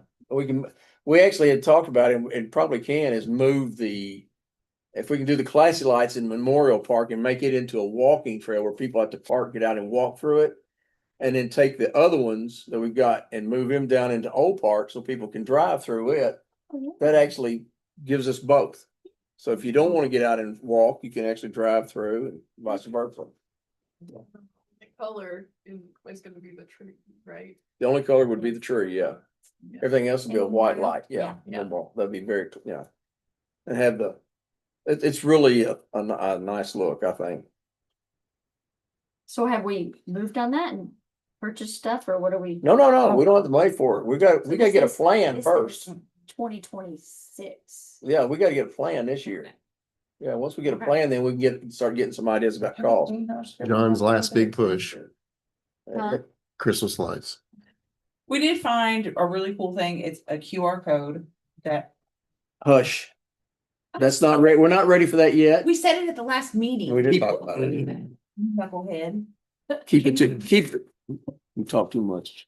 Speaker 3: We actually had talked about it and probably can is move if we can do the classy lights in Memorial Park and make it into a walking trail where people have to park, get out and walk through it. And then take the other ones that we've got and move them down into Old Park so people can drive through it.
Speaker 2: Oh, yeah.
Speaker 3: That actually gives us both. So if you don't want to get out and walk, you can actually drive through and vice versa.
Speaker 5: The color is gonna be the tree, right?
Speaker 3: The only color would be the tree, yeah. Everything else would be a white light, yeah.
Speaker 5: Yeah.
Speaker 3: That'd be very, yeah. And have it's really a nice look, I think.
Speaker 2: So have we moved on that and purchased stuff or what are we?
Speaker 3: No, we don't have the money for it. We gotta get a plan first.
Speaker 2: 2026.
Speaker 3: Yeah, we gotta get a plan this year. Yeah, once we get a
Speaker 2: Okay.
Speaker 3: plan, then we can start getting some ideas about cost.
Speaker 1: John's last big push,
Speaker 2: Huh?
Speaker 1: Christmas lights.
Speaker 6: We did find a really cool thing. It's a QR code that
Speaker 3: Hush. That's not ready. We're not ready for that yet.
Speaker 6: we said it at the last meeting.
Speaker 3: We did talk about it.
Speaker 6: Knucklehead.
Speaker 3: You talk too much.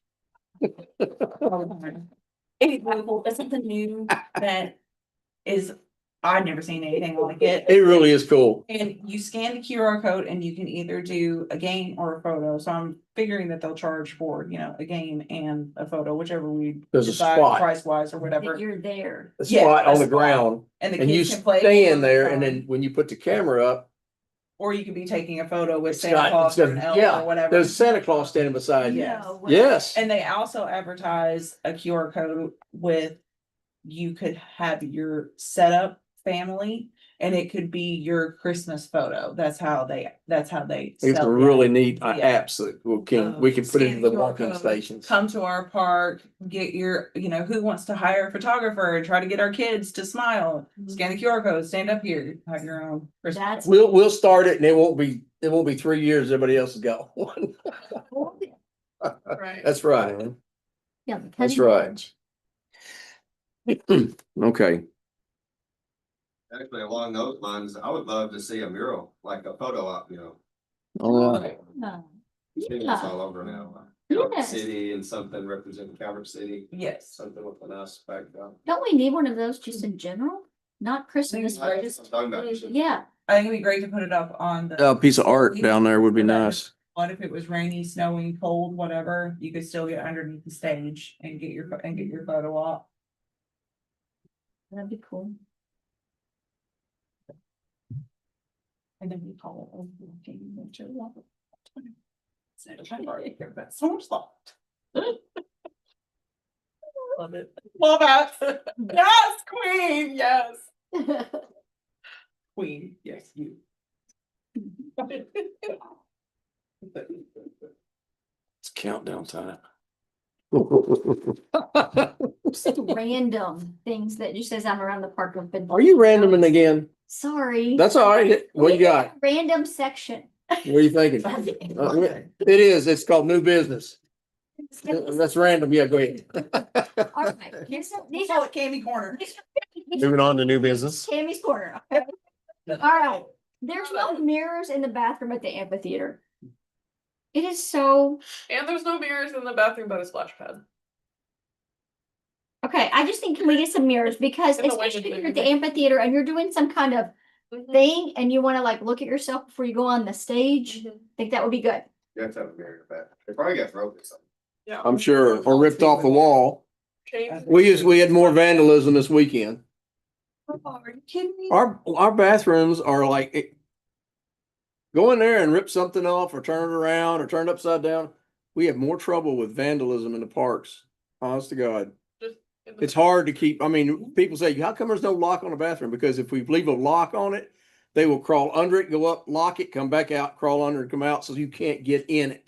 Speaker 6: It's really cool. It's something new that is, I've never seen anything like it.
Speaker 3: It really is cool.
Speaker 6: And you scan the QR code and you can either do a game or a photo. So I'm figuring that they'll charge for, a game and a photo, whichever we
Speaker 3: There's a
Speaker 6: decide
Speaker 3: spot.
Speaker 6: price wise or whatever.
Speaker 2: That you're there.
Speaker 3: A
Speaker 6: Yeah,
Speaker 3: spot
Speaker 6: a
Speaker 3: on the
Speaker 6: spot.
Speaker 3: ground
Speaker 6: And the
Speaker 3: and you
Speaker 6: kids can play.
Speaker 3: stand there
Speaker 6: on
Speaker 3: and
Speaker 6: the
Speaker 3: then when you put the camera up,
Speaker 6: Or you could be taking a photo with
Speaker 3: It's
Speaker 6: Santa
Speaker 3: got-
Speaker 6: Claus
Speaker 3: it's
Speaker 6: or
Speaker 3: got-
Speaker 6: an elf
Speaker 3: yeah,
Speaker 6: or whatever.
Speaker 3: there's Santa Claus standing beside you.
Speaker 6: Yes.
Speaker 2: No,
Speaker 3: Yes.
Speaker 6: And they also advertise a QR code with, you could have your setup family and it could be your Christmas photo. That's how they
Speaker 3: It's
Speaker 6: sell
Speaker 3: some
Speaker 6: the
Speaker 3: really
Speaker 6: item.
Speaker 3: neat
Speaker 6: Yeah.
Speaker 3: apps that we can put into
Speaker 6: Scan
Speaker 3: the
Speaker 6: QR
Speaker 3: walking
Speaker 6: code,
Speaker 3: stations.
Speaker 6: Come to our park, get your, who wants to hire a photographer and try to get our kids to smile? Scan the QR code, stand up here, have your own. Christmas
Speaker 2: That's-
Speaker 6: photo.
Speaker 3: We'll start it and it won't be 3 years, everybody else has got one.
Speaker 5: Right.
Speaker 3: That's right.
Speaker 2: Yeah.
Speaker 3: That's
Speaker 2: cutting
Speaker 3: right.
Speaker 2: edge.
Speaker 3: Okay,
Speaker 4: Actually, along those lines, I would love to see a mural, like a photo op,
Speaker 3: all right.
Speaker 2: Yeah.
Speaker 4: It's
Speaker 2: Yeah.
Speaker 4: all over now. Like Calvert
Speaker 2: Yes.
Speaker 4: City and something representing Calvert City,
Speaker 6: Yes.
Speaker 4: something with a nice background.
Speaker 2: Don't we need one of those just in general? Not Christmas, but
Speaker 4: I'm
Speaker 2: just,
Speaker 4: talking about-
Speaker 2: yeah.
Speaker 6: I think it'd be great to put it up on the.
Speaker 3: A piece of art down there would be nice.
Speaker 6: What if it was rainy, snowing, cold, whatever, you could still get underneath the stage and get your photo op.
Speaker 2: That'd be cool.
Speaker 6: And then we call it. So much thought. Love it. Love that. Yes, queen, yes. Queen, yes, you.
Speaker 3: It's countdown time.
Speaker 2: Just random things that just says I'm around the park. I've been.
Speaker 3: Are you randoming again?
Speaker 2: Sorry.
Speaker 3: That's all right. What you got?
Speaker 2: Random section.
Speaker 3: What are you thinking? It is, it's called new business. That's random. Yeah, go ahead.
Speaker 2: All right, these
Speaker 6: Call
Speaker 2: are.
Speaker 6: it Candy Corner.
Speaker 1: Moving on to new business.
Speaker 2: Tammy's corner. Okay. All right, there's no mirrors in the bathroom at the amphitheater. It is so,
Speaker 5: And there's no mirrors in the bathroom by the splash pad.
Speaker 2: okay, I just think, can we get some mirrors? Because
Speaker 5: In the way
Speaker 2: especially
Speaker 5: that
Speaker 2: if you're at
Speaker 5: they-
Speaker 2: the amphitheater and you're doing some kind of
Speaker 5: Mhm.
Speaker 2: thing and you wanna like look at yourself before you go on the stage, I think that would be good.
Speaker 4: You have to have a mirror in the back. They probably got broken something.
Speaker 5: Yeah.
Speaker 3: I'm sure, or ripped off the wall.
Speaker 5: Change-
Speaker 3: We had more vandalism this weekend.
Speaker 6: Are you kidding me?
Speaker 3: Our bathrooms are like, go in there and rip something off or turn it around or turn it upside down. We have more trouble with vandalism in the parks, honest to God.
Speaker 5: Just in the-
Speaker 3: It's hard to keep, I mean, people say, how come there's no lock on the bathroom? Because if we leave a lock on it, they will crawl under it, go up, lock it, come back out, crawl under and come out, so you can't get in it.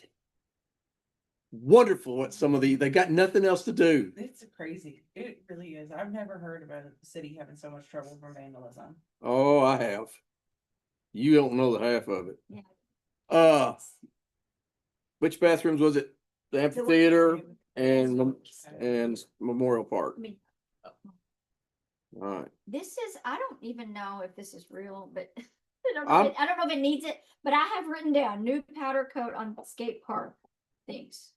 Speaker 3: Wonderful at some of they got nothing else to do.
Speaker 6: It's crazy. It really is. I've never heard about the city having so much trouble from vandalism.
Speaker 3: Oh, I have. You don't know the half of it.
Speaker 2: Yeah.
Speaker 3: Which bathrooms was it? The amphitheater and Memorial Park.
Speaker 2: I mean,
Speaker 3: All right.
Speaker 2: this is, I don't even know if this is real, but
Speaker 3: I'm-
Speaker 2: I don't know if it needs it, but I have written down new powder coat on skate park things.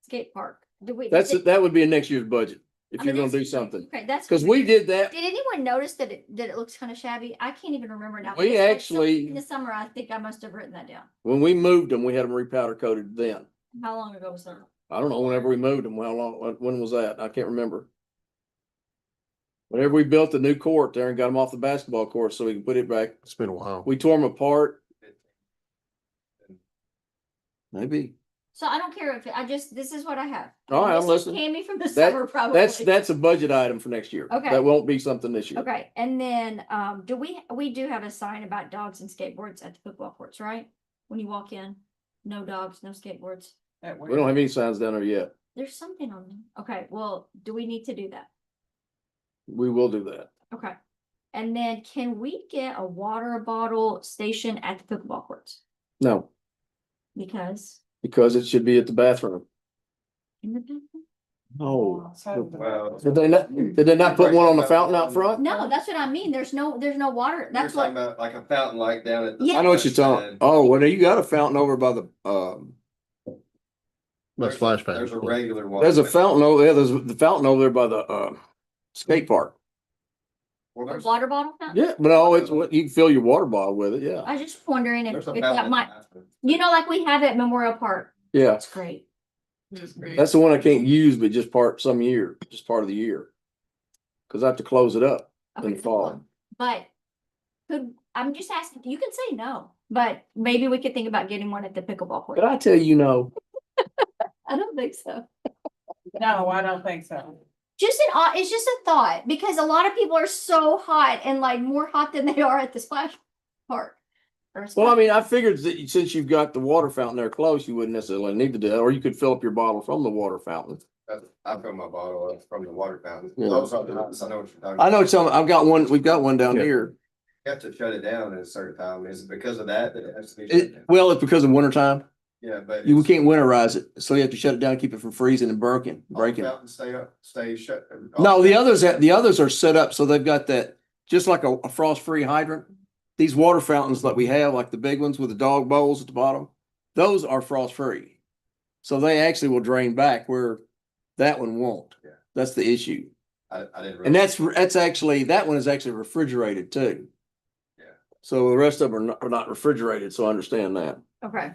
Speaker 2: Skate park. Do we?
Speaker 3: That would be in next year's budget if
Speaker 2: I
Speaker 3: you're
Speaker 2: mean,
Speaker 3: gonna do
Speaker 2: that's-
Speaker 3: something.
Speaker 2: Okay, that's.
Speaker 3: Cause we did that.
Speaker 2: Did anyone notice that it looks kind of shabby? I can't even remember now.
Speaker 3: We
Speaker 2: It's like
Speaker 3: actually-
Speaker 2: in the summer, I think I must have written that down.
Speaker 3: When we moved them, we had them repowder coated then.
Speaker 2: How long ago was that?
Speaker 3: I don't know whenever we moved them, how long, when was that? I can't remember. Whenever we built the new court there and got them off the basketball court so we can put it back,
Speaker 1: It's been a while.
Speaker 3: we tore them apart. Maybe.
Speaker 2: So I don't care if, this is what I have.
Speaker 3: All right, I'm
Speaker 2: This is
Speaker 3: listening.
Speaker 2: Tammy from the summer, probably.
Speaker 3: That's a budget item for next year.
Speaker 2: Okay.
Speaker 3: That won't be something this year.
Speaker 2: Okay, and then, we do have a sign about dogs and skateboards at the football courts, right? When you walk in, no dogs, no skateboards.
Speaker 3: We don't have any signs down there yet.
Speaker 2: There's something on them. Okay, well, do we need to do that?
Speaker 3: We will do that.
Speaker 2: Okay. And then can we get a water bottle station at the pickleball courts?
Speaker 3: No,
Speaker 2: Because
Speaker 3: because it should be at the bathroom.
Speaker 2: in the bathroom?
Speaker 3: Oh,
Speaker 4: Well.
Speaker 3: did they not put one on the fountain out front?
Speaker 2: No, that's what I mean. There's no water.
Speaker 4: You're
Speaker 2: That's
Speaker 4: talking
Speaker 2: what,
Speaker 4: about like a fountain like down at. the
Speaker 2: Yeah.
Speaker 3: I know what you're talking. Oh, well, you got a fountain over by the,
Speaker 1: The splash pad.
Speaker 4: There's a regular one.
Speaker 3: there's a fountain over there. There's the fountain over there by the, skate park.
Speaker 4: Well,
Speaker 2: the
Speaker 4: there's-
Speaker 2: water bottle fountain?
Speaker 3: Yeah, but oh, it's what, you can fill your water bottle with it, yeah.
Speaker 2: I was just wondering if
Speaker 4: there's a
Speaker 2: that
Speaker 4: fountain in
Speaker 2: might,
Speaker 4: the bathroom.
Speaker 2: like we have at Memorial Park.
Speaker 3: Yeah,
Speaker 2: That's great.
Speaker 5: Just great.
Speaker 3: that's the one I can't use, but just part of the year. Cause I have to close it up in
Speaker 2: Okay,
Speaker 3: the fall.
Speaker 2: but I'm just asking, you can say no, but maybe we could think about getting one at the pickleball court.
Speaker 3: But I tell you, no,
Speaker 2: I don't think so.
Speaker 6: No, I don't think so.
Speaker 2: It's just a thought, because a lot of people are so hot and like more hot than they are at the splash park. or
Speaker 3: Well, I
Speaker 2: splash-
Speaker 3: mean, I figured that since you've got the water fountain there close, you wouldn't necessarily need to do that, or you could fill up your bottle from the water fountain.
Speaker 4: I fill my bottle up from the water fountain.
Speaker 3: Yeah.
Speaker 4: Those are the ones, I know what you're talking.
Speaker 3: I know some, I've got one, we've got one down
Speaker 1: Yeah.
Speaker 3: here.
Speaker 4: You have to shut it down at a certain time. Is it because of that that it has to be shut down?
Speaker 3: Well, it's because of winter time.
Speaker 4: Yeah, but.
Speaker 3: You
Speaker 4: it's-
Speaker 3: can't winterize it, so you have to shut it down, keep it from freezing and breaking.
Speaker 4: all the
Speaker 3: Breaking.
Speaker 4: fountains stay up, stay shut.
Speaker 3: No, the others are set up so they've got that, just like a frost-free hydrant. These water fountains that we have, like the big ones with the dog bowls at the bottom, those are frost-free. So they actually will drain back where that one won't.
Speaker 4: Yeah.
Speaker 3: That's the issue.
Speaker 4: I didn't.
Speaker 3: And
Speaker 4: realize-
Speaker 3: that's actually, that one is actually refrigerated too.
Speaker 4: Yeah.
Speaker 3: So the rest of them are not refrigerated, so I understand that.
Speaker 2: Okay.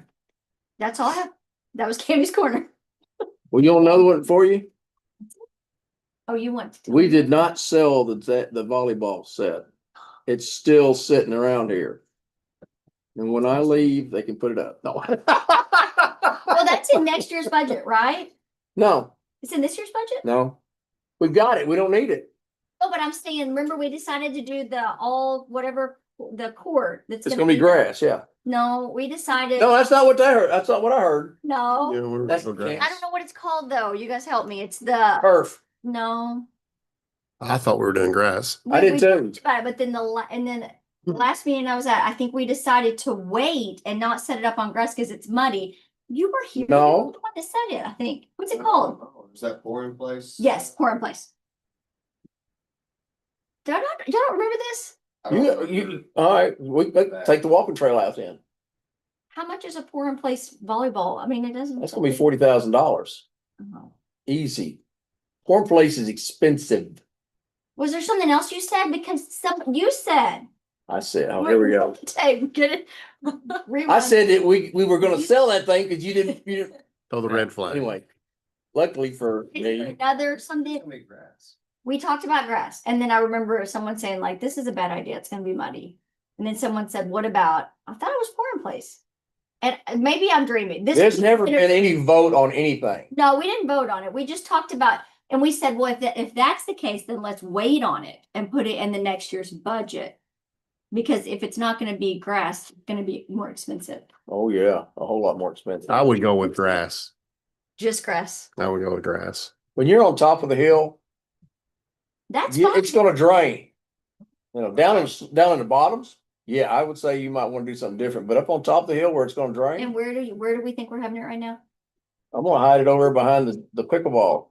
Speaker 2: That's all I have. That was Cammy's corner.
Speaker 3: Well, you want another one for you?
Speaker 2: Oh, you want to? tell
Speaker 3: We
Speaker 2: me?
Speaker 3: did not sell the volleyball set. It's still sitting around here. And when I leave, they can put it up. No.
Speaker 2: Well, that's in next year's budget, right?
Speaker 3: No,
Speaker 2: It's in this year's budget?
Speaker 3: no. We got it. We don't need it.
Speaker 2: No, but I'm saying, remember we decided to do the court that's.
Speaker 3: It's gonna be grass, yeah.
Speaker 2: No, we decided,
Speaker 3: No, that's not what I heard. That's not what I heard.
Speaker 2: no,
Speaker 1: Yeah, we're
Speaker 3: That's
Speaker 1: okay.
Speaker 2: I don't know what it's called though. You guys help me. It's the,
Speaker 3: Turf.
Speaker 2: no.
Speaker 1: I thought we were doing grass.
Speaker 3: I did
Speaker 2: we
Speaker 3: too.
Speaker 2: talked about it, but then last meeting I was at, I think we decided to wait and not set it up on grass because it's muddy. You were here. You
Speaker 3: No.
Speaker 2: were the one that said it, I think. What's it called?
Speaker 4: Is that pouring place?
Speaker 2: Yes, pour in place. Y'all don't remember this?
Speaker 4: I don't know.
Speaker 3: All right, we take the walking trail out then.
Speaker 2: How much is a pour in place volleyball? I mean, it doesn't.
Speaker 3: That's gonna be $40,000.
Speaker 2: Oh.
Speaker 3: Easy. Corn place is expensive.
Speaker 2: Was there something else you said? Because you said.
Speaker 3: I said, oh, here we go.
Speaker 2: Tape, get it?
Speaker 3: I
Speaker 2: Rewind.
Speaker 3: said that we were gonna sell that thing because you didn't.
Speaker 1: Throw the red flag.
Speaker 3: Anyway, luckily for
Speaker 2: Is there
Speaker 3: me,
Speaker 2: another something?
Speaker 4: It's gonna be grass.
Speaker 2: We talked about grass, and then I remember someone saying like, this is a bad idea, it's gonna be muddy. And then someone said, what about, I thought it was pour in place. And maybe I'm dreaming. This
Speaker 3: there's
Speaker 2: was
Speaker 3: never
Speaker 2: considered-
Speaker 3: been any vote on anything.
Speaker 2: No, we didn't vote on it. We just talked about, and we said, well, if that's the case, then let's wait on it and put it in the next year's budget. Because if it's not gonna be grass, it's gonna be more expensive.
Speaker 3: Oh, yeah, a whole lot more expensive.
Speaker 1: I would go with grass.
Speaker 2: Just grass.
Speaker 1: I would go with grass.
Speaker 3: When you're on top of the hill,
Speaker 2: That's fine.
Speaker 3: it's gonna drain. You know, down in the bottoms, yeah, I would say you might wanna do something different, but up on top of the hill where it's gonna
Speaker 2: And
Speaker 3: drain,
Speaker 2: where do we think we're having it right now?
Speaker 3: I'm gonna hide it over behind the pickleball.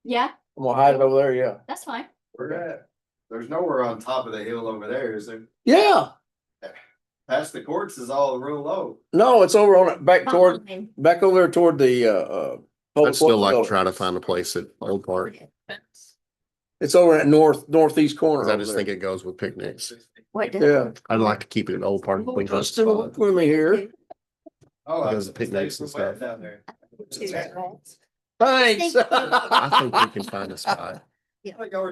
Speaker 2: Yeah,
Speaker 3: I'm gonna hide it over there, yeah.
Speaker 2: that's fine.
Speaker 4: Where at? There's nowhere on top of the hill over there, is there?
Speaker 3: Yeah,
Speaker 4: Past the courts is all real low.
Speaker 3: no, it's over on it, back
Speaker 2: Fine.
Speaker 3: over there toward the,
Speaker 1: I'd still like to
Speaker 3: building.
Speaker 1: try to find a place at Old Park.
Speaker 3: It's over at northeast corner.
Speaker 1: 'Cause I
Speaker 3: over
Speaker 1: just
Speaker 3: there.
Speaker 1: think it goes with picnics.
Speaker 2: What?
Speaker 3: Yeah.
Speaker 1: I'd like to keep it at Old Park. Clean up
Speaker 3: Just look
Speaker 1: spot.
Speaker 3: with me here.
Speaker 4: Oh,
Speaker 1: Because
Speaker 4: I
Speaker 1: of picnics and stuff.
Speaker 4: down there.
Speaker 3: Thanks.
Speaker 2: Thank you.
Speaker 1: I think we can find a spot.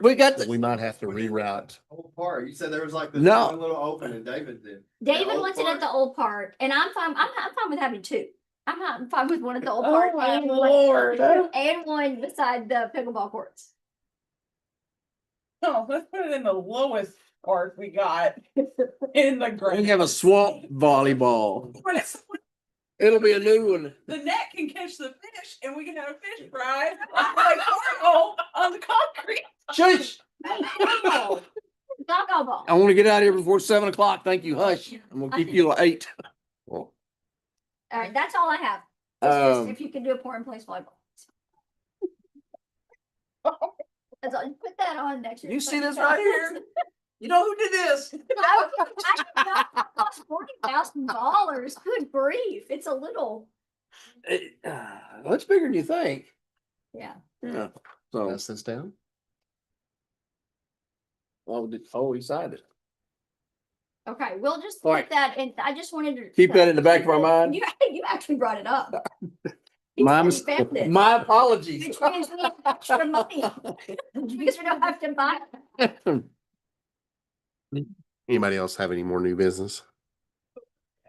Speaker 3: We got
Speaker 1: We might have to reroute.
Speaker 4: Whole part. You said there was like this
Speaker 3: No.
Speaker 4: one little opening, David did.
Speaker 2: David
Speaker 4: old
Speaker 2: wants it at
Speaker 4: park?
Speaker 2: the old park, and I'm fine. I'm fine with having two. I'm fine with one at the old
Speaker 3: Oh,
Speaker 2: park.
Speaker 3: my
Speaker 2: and one-
Speaker 3: Lord.
Speaker 2: And one beside the pickleball courts.
Speaker 6: No, let's put it in the lowest part we got in the
Speaker 3: we
Speaker 6: ground.
Speaker 3: have a swamp volleyball.
Speaker 6: When it's-
Speaker 3: It'll be a new one.
Speaker 6: The net can catch the fish and we can have a fish fry like cornhole on the concrete.
Speaker 3: Shush.
Speaker 2: Doggo ball.
Speaker 3: I want to get out of here before 7 o'clock. Thank you. Hush. I'm gonna keep you till 8.
Speaker 2: All right, that's all I have. It's just
Speaker 3: Um,
Speaker 2: if you could do a pour and place volleyball. That's all. Put that on next year.
Speaker 3: You see this right here? You know who did this?
Speaker 2: Cost $40,000. Good grief. It's a little.
Speaker 3: That's bigger than you think.
Speaker 2: Yeah.
Speaker 3: Yeah. So,
Speaker 1: Pass this down.
Speaker 3: he signed it.
Speaker 2: Okay, we'll just
Speaker 3: All
Speaker 2: put
Speaker 3: right.
Speaker 2: that in. I just wanted to.
Speaker 3: Keep that in the back of our mind.
Speaker 2: You actually brought it up.
Speaker 3: My,
Speaker 2: He found it.
Speaker 3: my apologies.
Speaker 2: Which means we have extra money. Because we don't have to buy.
Speaker 1: Anybody else have any more new business?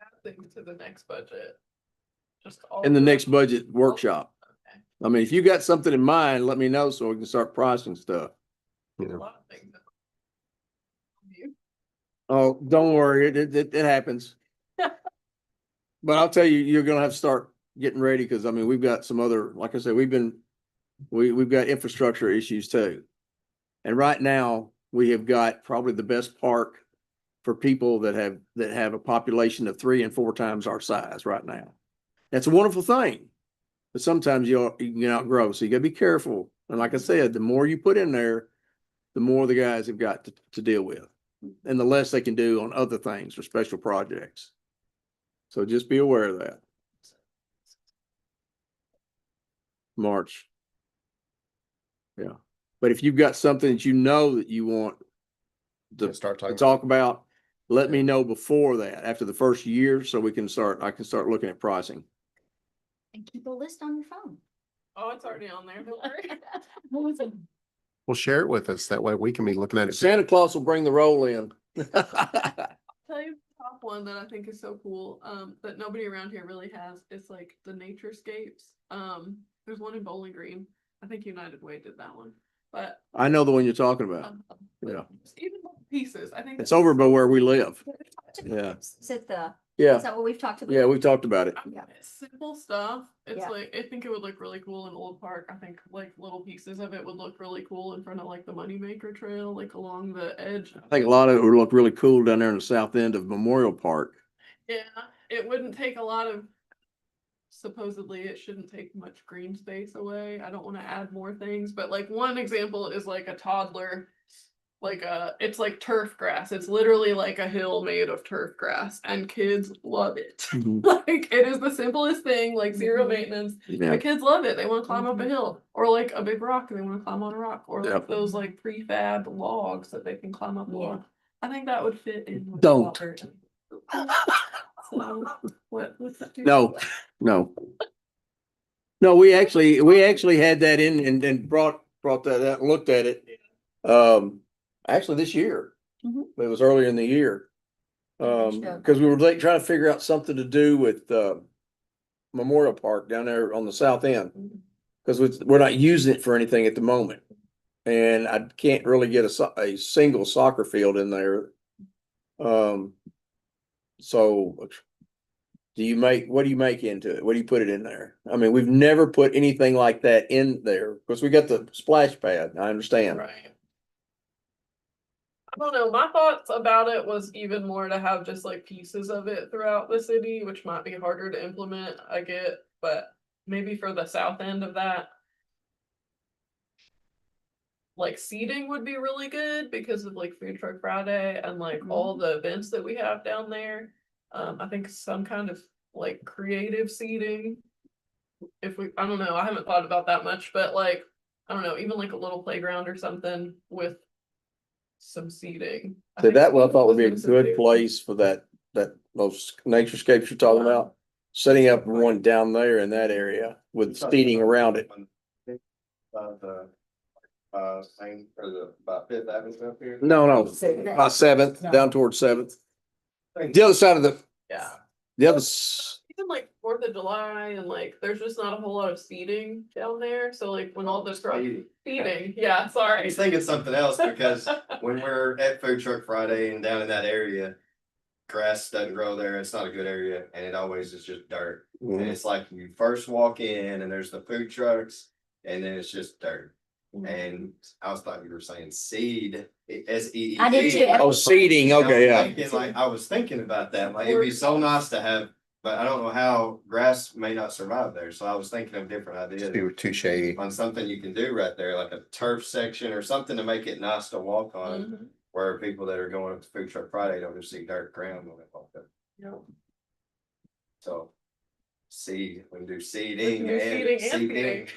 Speaker 5: Add things to the next budget. Just all.
Speaker 3: In the next budget workshop. I mean, if you got something in mind, let me know so we can start pricing stuff.
Speaker 5: A
Speaker 1: Yeah.
Speaker 5: lot of things. You-
Speaker 3: Oh, don't worry, it happens. But I'll tell you, you're gonna have to start getting ready, because I mean, we've got some other, like I said, we've got infrastructure issues too. And right now, we have got probably the best park for people that have a population of 3 and 4 times our size right now. That's a wonderful thing. But sometimes you can outgrow, so you gotta be careful. And like I said, the more you put in there, the more the guys have got to deal with. And the less they can do on other things or special projects. So just be aware of that. March. Yeah, but if you've got something that you know that you want to
Speaker 1: Start talking.
Speaker 3: talk about, let me know before that, after the first year, so I can start looking at pricing.
Speaker 2: And keep a list on your phone.
Speaker 5: Oh, it's already on there. Don't worry.
Speaker 1: Well, share it with us. That way we can be looking at it.
Speaker 3: Santa Claus will bring the roll in.
Speaker 5: Tell you the top one that I think is so cool, that nobody around here really has. It's like the naturescapes. There's one in Bowling Green. I think United Way did that one, but
Speaker 3: I know the one you're talking about. Yeah.
Speaker 5: even little pieces. I think
Speaker 3: It's over by where we live.
Speaker 2: Yeah. Is it the,
Speaker 3: Yeah,
Speaker 2: is that what we've talked about?
Speaker 3: yeah, we've talked about it.
Speaker 2: Yeah.
Speaker 5: It's simple stuff. It's
Speaker 2: Yeah.
Speaker 5: like I think it would look really cool in Old Park. I think like little pieces of it would look really cool in front of like the Moneymaker Trail, like along the edge.
Speaker 3: I think a lot of it would look really cool down there in the south end of Memorial Park.
Speaker 5: Yeah, it wouldn't take a lot of. Supposedly, it shouldn't take much green space away. I don't want to add more things, but like one example is like a toddler, it's like turf grass. It's literally like a hill made of turf grass, and kids love it.
Speaker 3: Mhm.
Speaker 5: Like it is the simplest thing, like zero
Speaker 2: Mhm.
Speaker 5: maintenance.
Speaker 3: Yeah,
Speaker 5: The kids love it. They want to climb up a hill, or like a big rock, and they want to climb on a rock, or like
Speaker 3: Yep.
Speaker 5: those like prefab logs that they can climb up
Speaker 2: Yeah.
Speaker 5: on. I think that would fit in. With
Speaker 3: Don't.
Speaker 5: Calvert. So, what's that?
Speaker 3: no, no. No, we actually had that in and brought that out, and looked at it. Actually this year.
Speaker 2: Mhm.
Speaker 3: It was earlier in the year.
Speaker 2: Sure.
Speaker 3: Because we were like trying to figure out something to do with Memorial Park down there on the south end. Because we're not using it for anything at the moment. And I can't really get a single soccer field in there. So what do you make into it? What do you put it in there? I mean, we've never put anything like that in there, because we got the splash pad, I understand.
Speaker 5: Right. I don't know. My thoughts about it was even more to have just like pieces of it throughout the city, which might be harder to implement. I get, but maybe for the south end of that, like seating would be really good because of like Food Truck Friday and like all the events that we have down there. I think some kind of like creative seating. I don't know, I haven't thought about that much, but like, I don't know, even like a little playground or something with some seating.
Speaker 3: So that one I thought would be a
Speaker 5: was
Speaker 3: good
Speaker 5: big-
Speaker 3: place for those naturescapes you're talking about. Setting up one down there in that area with seating around it.
Speaker 4: About the, thing, or about Fifth Avenue up here.
Speaker 3: No, Seventh, down towards Seventh. The other side of
Speaker 5: Yeah.
Speaker 3: the other,
Speaker 5: Even like 4th of July and like, there's just not a whole lot of seating down there. So like when all this seating, yeah,
Speaker 4: I
Speaker 5: sorry.
Speaker 4: was thinking something else because when we're at Food Truck Friday and down in that area, grass doesn't grow there. It's not a good area, and it always is just dirt. And it's like you first walk in and there's the food trucks, and then it's just dirt. And I was thought you were saying seed, SEED.
Speaker 2: I did too.
Speaker 3: oh, seating, okay, yeah.
Speaker 4: I was thinking about that, like it'd be so nice to have, but I don't know how grass may not survive there, so I was thinking of different ideas.
Speaker 1: Too shady.
Speaker 4: On something you can do right there, like a turf section or something to make it nice to walk on,
Speaker 5: Mhm.
Speaker 4: where people that are going up to Food Truck Friday don't just see dirt ground when they walk up.
Speaker 5: Yeah.
Speaker 4: So we can do
Speaker 5: We
Speaker 4: seeding
Speaker 5: can do
Speaker 4: and
Speaker 5: seeding.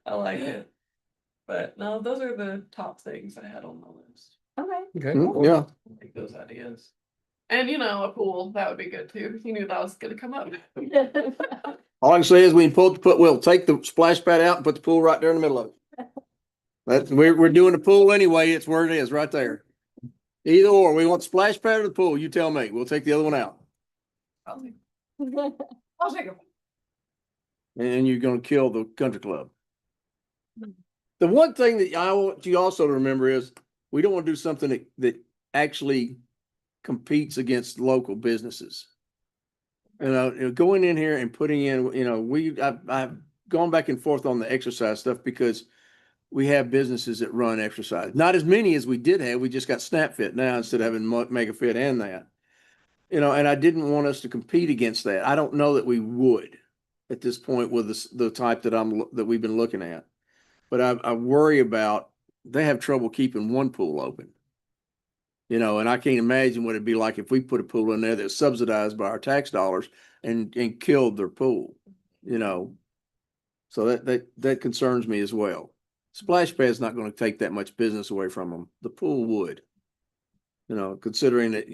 Speaker 5: I like it. But no, those are the top things I had on the list.
Speaker 2: Okay.
Speaker 1: Okay.
Speaker 3: Yeah,
Speaker 5: I like those ideas. And a pool, that would be good too. You knew that was gonna come up.
Speaker 3: all I can say is we'll take the splash pad out and put the pool right there in the middle of it. We're doing the pool anyway, it's where it is, right there. Either or, we want the splash pad or the pool, you tell me, we'll take the other one out.
Speaker 5: I'll take it.
Speaker 3: and you're gonna kill the country club. The one thing that I want you also to remember is, we don't want to do something that actually competes against local businesses. Going in here and putting in, I've gone back and forth on the exercise stuff because we have businesses that run exercise. Not as many as we did have. We just got Snap Fit now instead of having Mega Fit and that. And I didn't want us to compete against that. I don't know that we would at this point with the type that we've been looking at. But I worry about, they have trouble keeping one pool open. And I can't imagine what it'd be like if we put a pool in there that's subsidized by our tax dollars and killed their pool, So that concerns me as well. Splash Pad's not going to take that much business away from them. The pool would, considering that,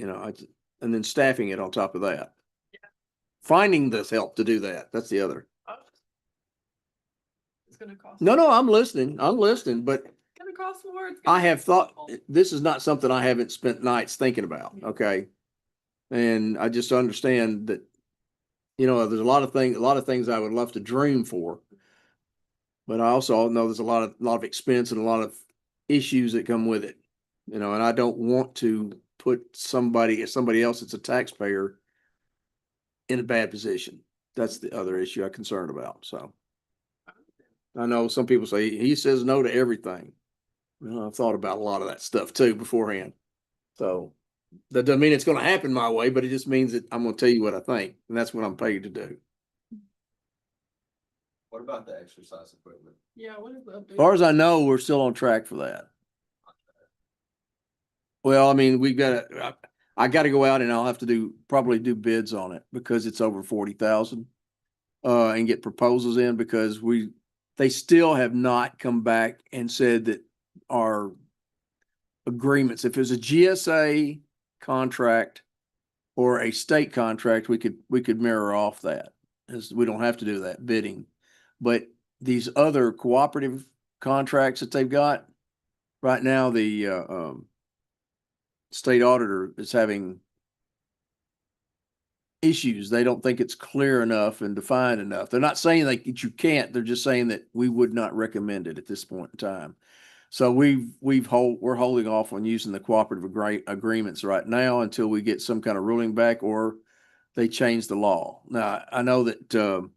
Speaker 3: and then staffing it on top of that. Finding this help to do that. That's the other.
Speaker 5: It's gonna cost.
Speaker 3: No, I'm listening, but
Speaker 5: It's gonna cost more.
Speaker 3: I have thought, this is not something I haven't spent nights thinking about, okay? And I just understand that, there's a lot of things I would love to dream for. But I also know there's a lot of expense and a lot of issues that come with it. And I don't want to put somebody else that's a taxpayer in a bad position. That's the other issue I'm concerned about. So I know some people say he says no to everything. I've thought about a lot of that stuff too beforehand. So that doesn't mean it's going to happen my way, but it just means that I'm going to tell you what I think, and that's what I'm paid to do.
Speaker 4: What about the exercise equipment?
Speaker 5: Yeah, what is the update?
Speaker 3: As far as I know, we're still on track for that. Well, I mean, I got to go out and I'll have to probably do bids on it because it's over 40,000, and get proposals in because they still have not come back and said that our agreements, if it's a GSA contract or a state contract, we could mirror off that, as we don't have to do that bidding. But these other cooperative contracts that they've got right now, the state auditor is having issues. They don't think it's clear enough and defined enough. They're not saying that you can't. They're just saying that we would not recommend it at this point in time. So we're holding off on using the cooperative agreements right now until we get some kind of ruling back or they change the law. Now I know that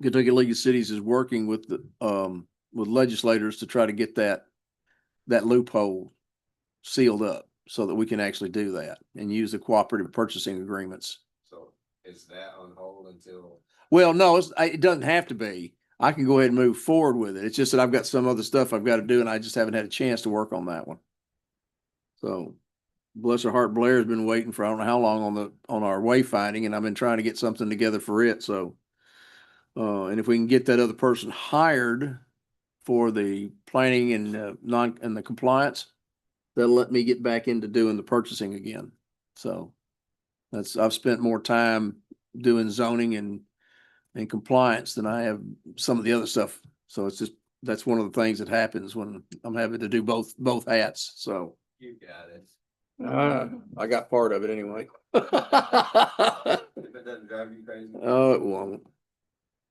Speaker 3: Kentucky League of Cities is working with legislators to try to get that loophole sealed up so that we can actually do that and use the cooperative purchasing agreements.
Speaker 4: So is that on hold until?
Speaker 3: Well, no, it doesn't have to be. I can go ahead and move forward with it. It's just that I've got some other stuff I've got to do and I just haven't had a chance to work on that one. So bless her heart, Blair has been waiting for I don't know how long on our wayfinding, and I've been trying to get something together for it. So and if we can get that other person hired for the planning and the compliance, that'll let me get back into doing the purchasing again. So I've spent more time doing zoning and compliance than I have some of the other stuff. So that's one of the things that happens when I'm having to do both hats. So
Speaker 4: You got it.
Speaker 3: I got part of it anyway.
Speaker 4: If it doesn't drive you crazy.
Speaker 3: Oh, it won't.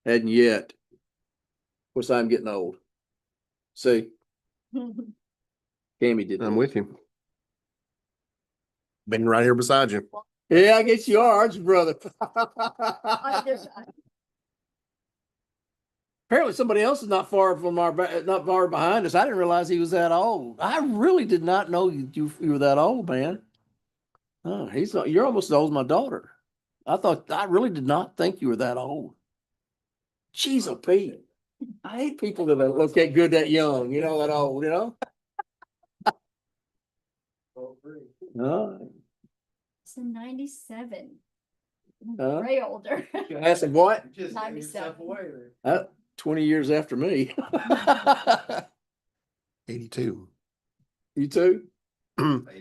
Speaker 3: Hadn't yet. Of course, I'm getting old. See, Cammy did.
Speaker 1: I'm
Speaker 3: that.
Speaker 1: with you. Been right here beside you.
Speaker 3: Yeah, I guess you are, aren't you, brother? Apparently somebody else is not far behind us. I didn't realize he was that old. I really did not know you were that old, man. Oh, you're almost as old as my daughter. I really did not think you were that old. Jeez, oh Pete. I hate people that look that good that young, that old,
Speaker 2: So 97.
Speaker 3: Huh?
Speaker 2: Way older.
Speaker 3: Ask him what?
Speaker 4: Just gave
Speaker 2: 97.
Speaker 4: yourself away there.
Speaker 3: 20 years after me.
Speaker 1: 82.
Speaker 3: You too?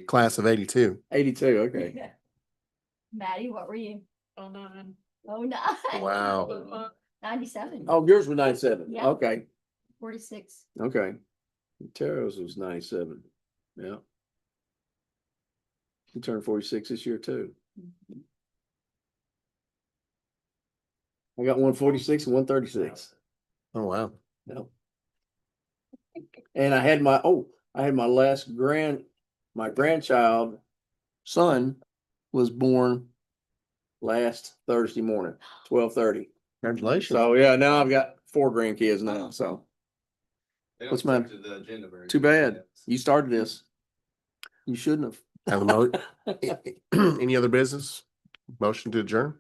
Speaker 1: Class of 82.
Speaker 3: 82, okay.
Speaker 2: Maddie, what were you?
Speaker 5: Oh, nine.
Speaker 2: Oh, no.
Speaker 1: Wow.
Speaker 2: 97.
Speaker 3: Oh, yours was 97.
Speaker 2: Yeah.
Speaker 3: Okay.
Speaker 2: 46.
Speaker 3: Okay. Tara's was 97. Yeah. She turned 46 this year too. I got 146 and 136.
Speaker 1: Oh, wow.
Speaker 3: Yep. And I had my my grandchild son was born last Thursday morning, 12:30.
Speaker 1: Congratulations.
Speaker 3: So yeah, now I've got 4 grandkids now, so
Speaker 4: They
Speaker 3: What's
Speaker 4: don't
Speaker 3: mine?
Speaker 4: stick to the agenda very
Speaker 3: too
Speaker 4: good.
Speaker 3: bad. You started this. You shouldn't have.
Speaker 1: Have a mo- Any other business? Motion to adjourn?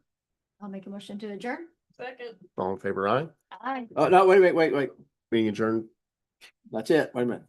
Speaker 2: I'll make a motion to adjourn.
Speaker 5: Second.
Speaker 1: All in favor, aye?
Speaker 2: Aye.
Speaker 3: Oh, no, wait.
Speaker 1: Meeting adjourned.
Speaker 3: That's it. Wait a minute.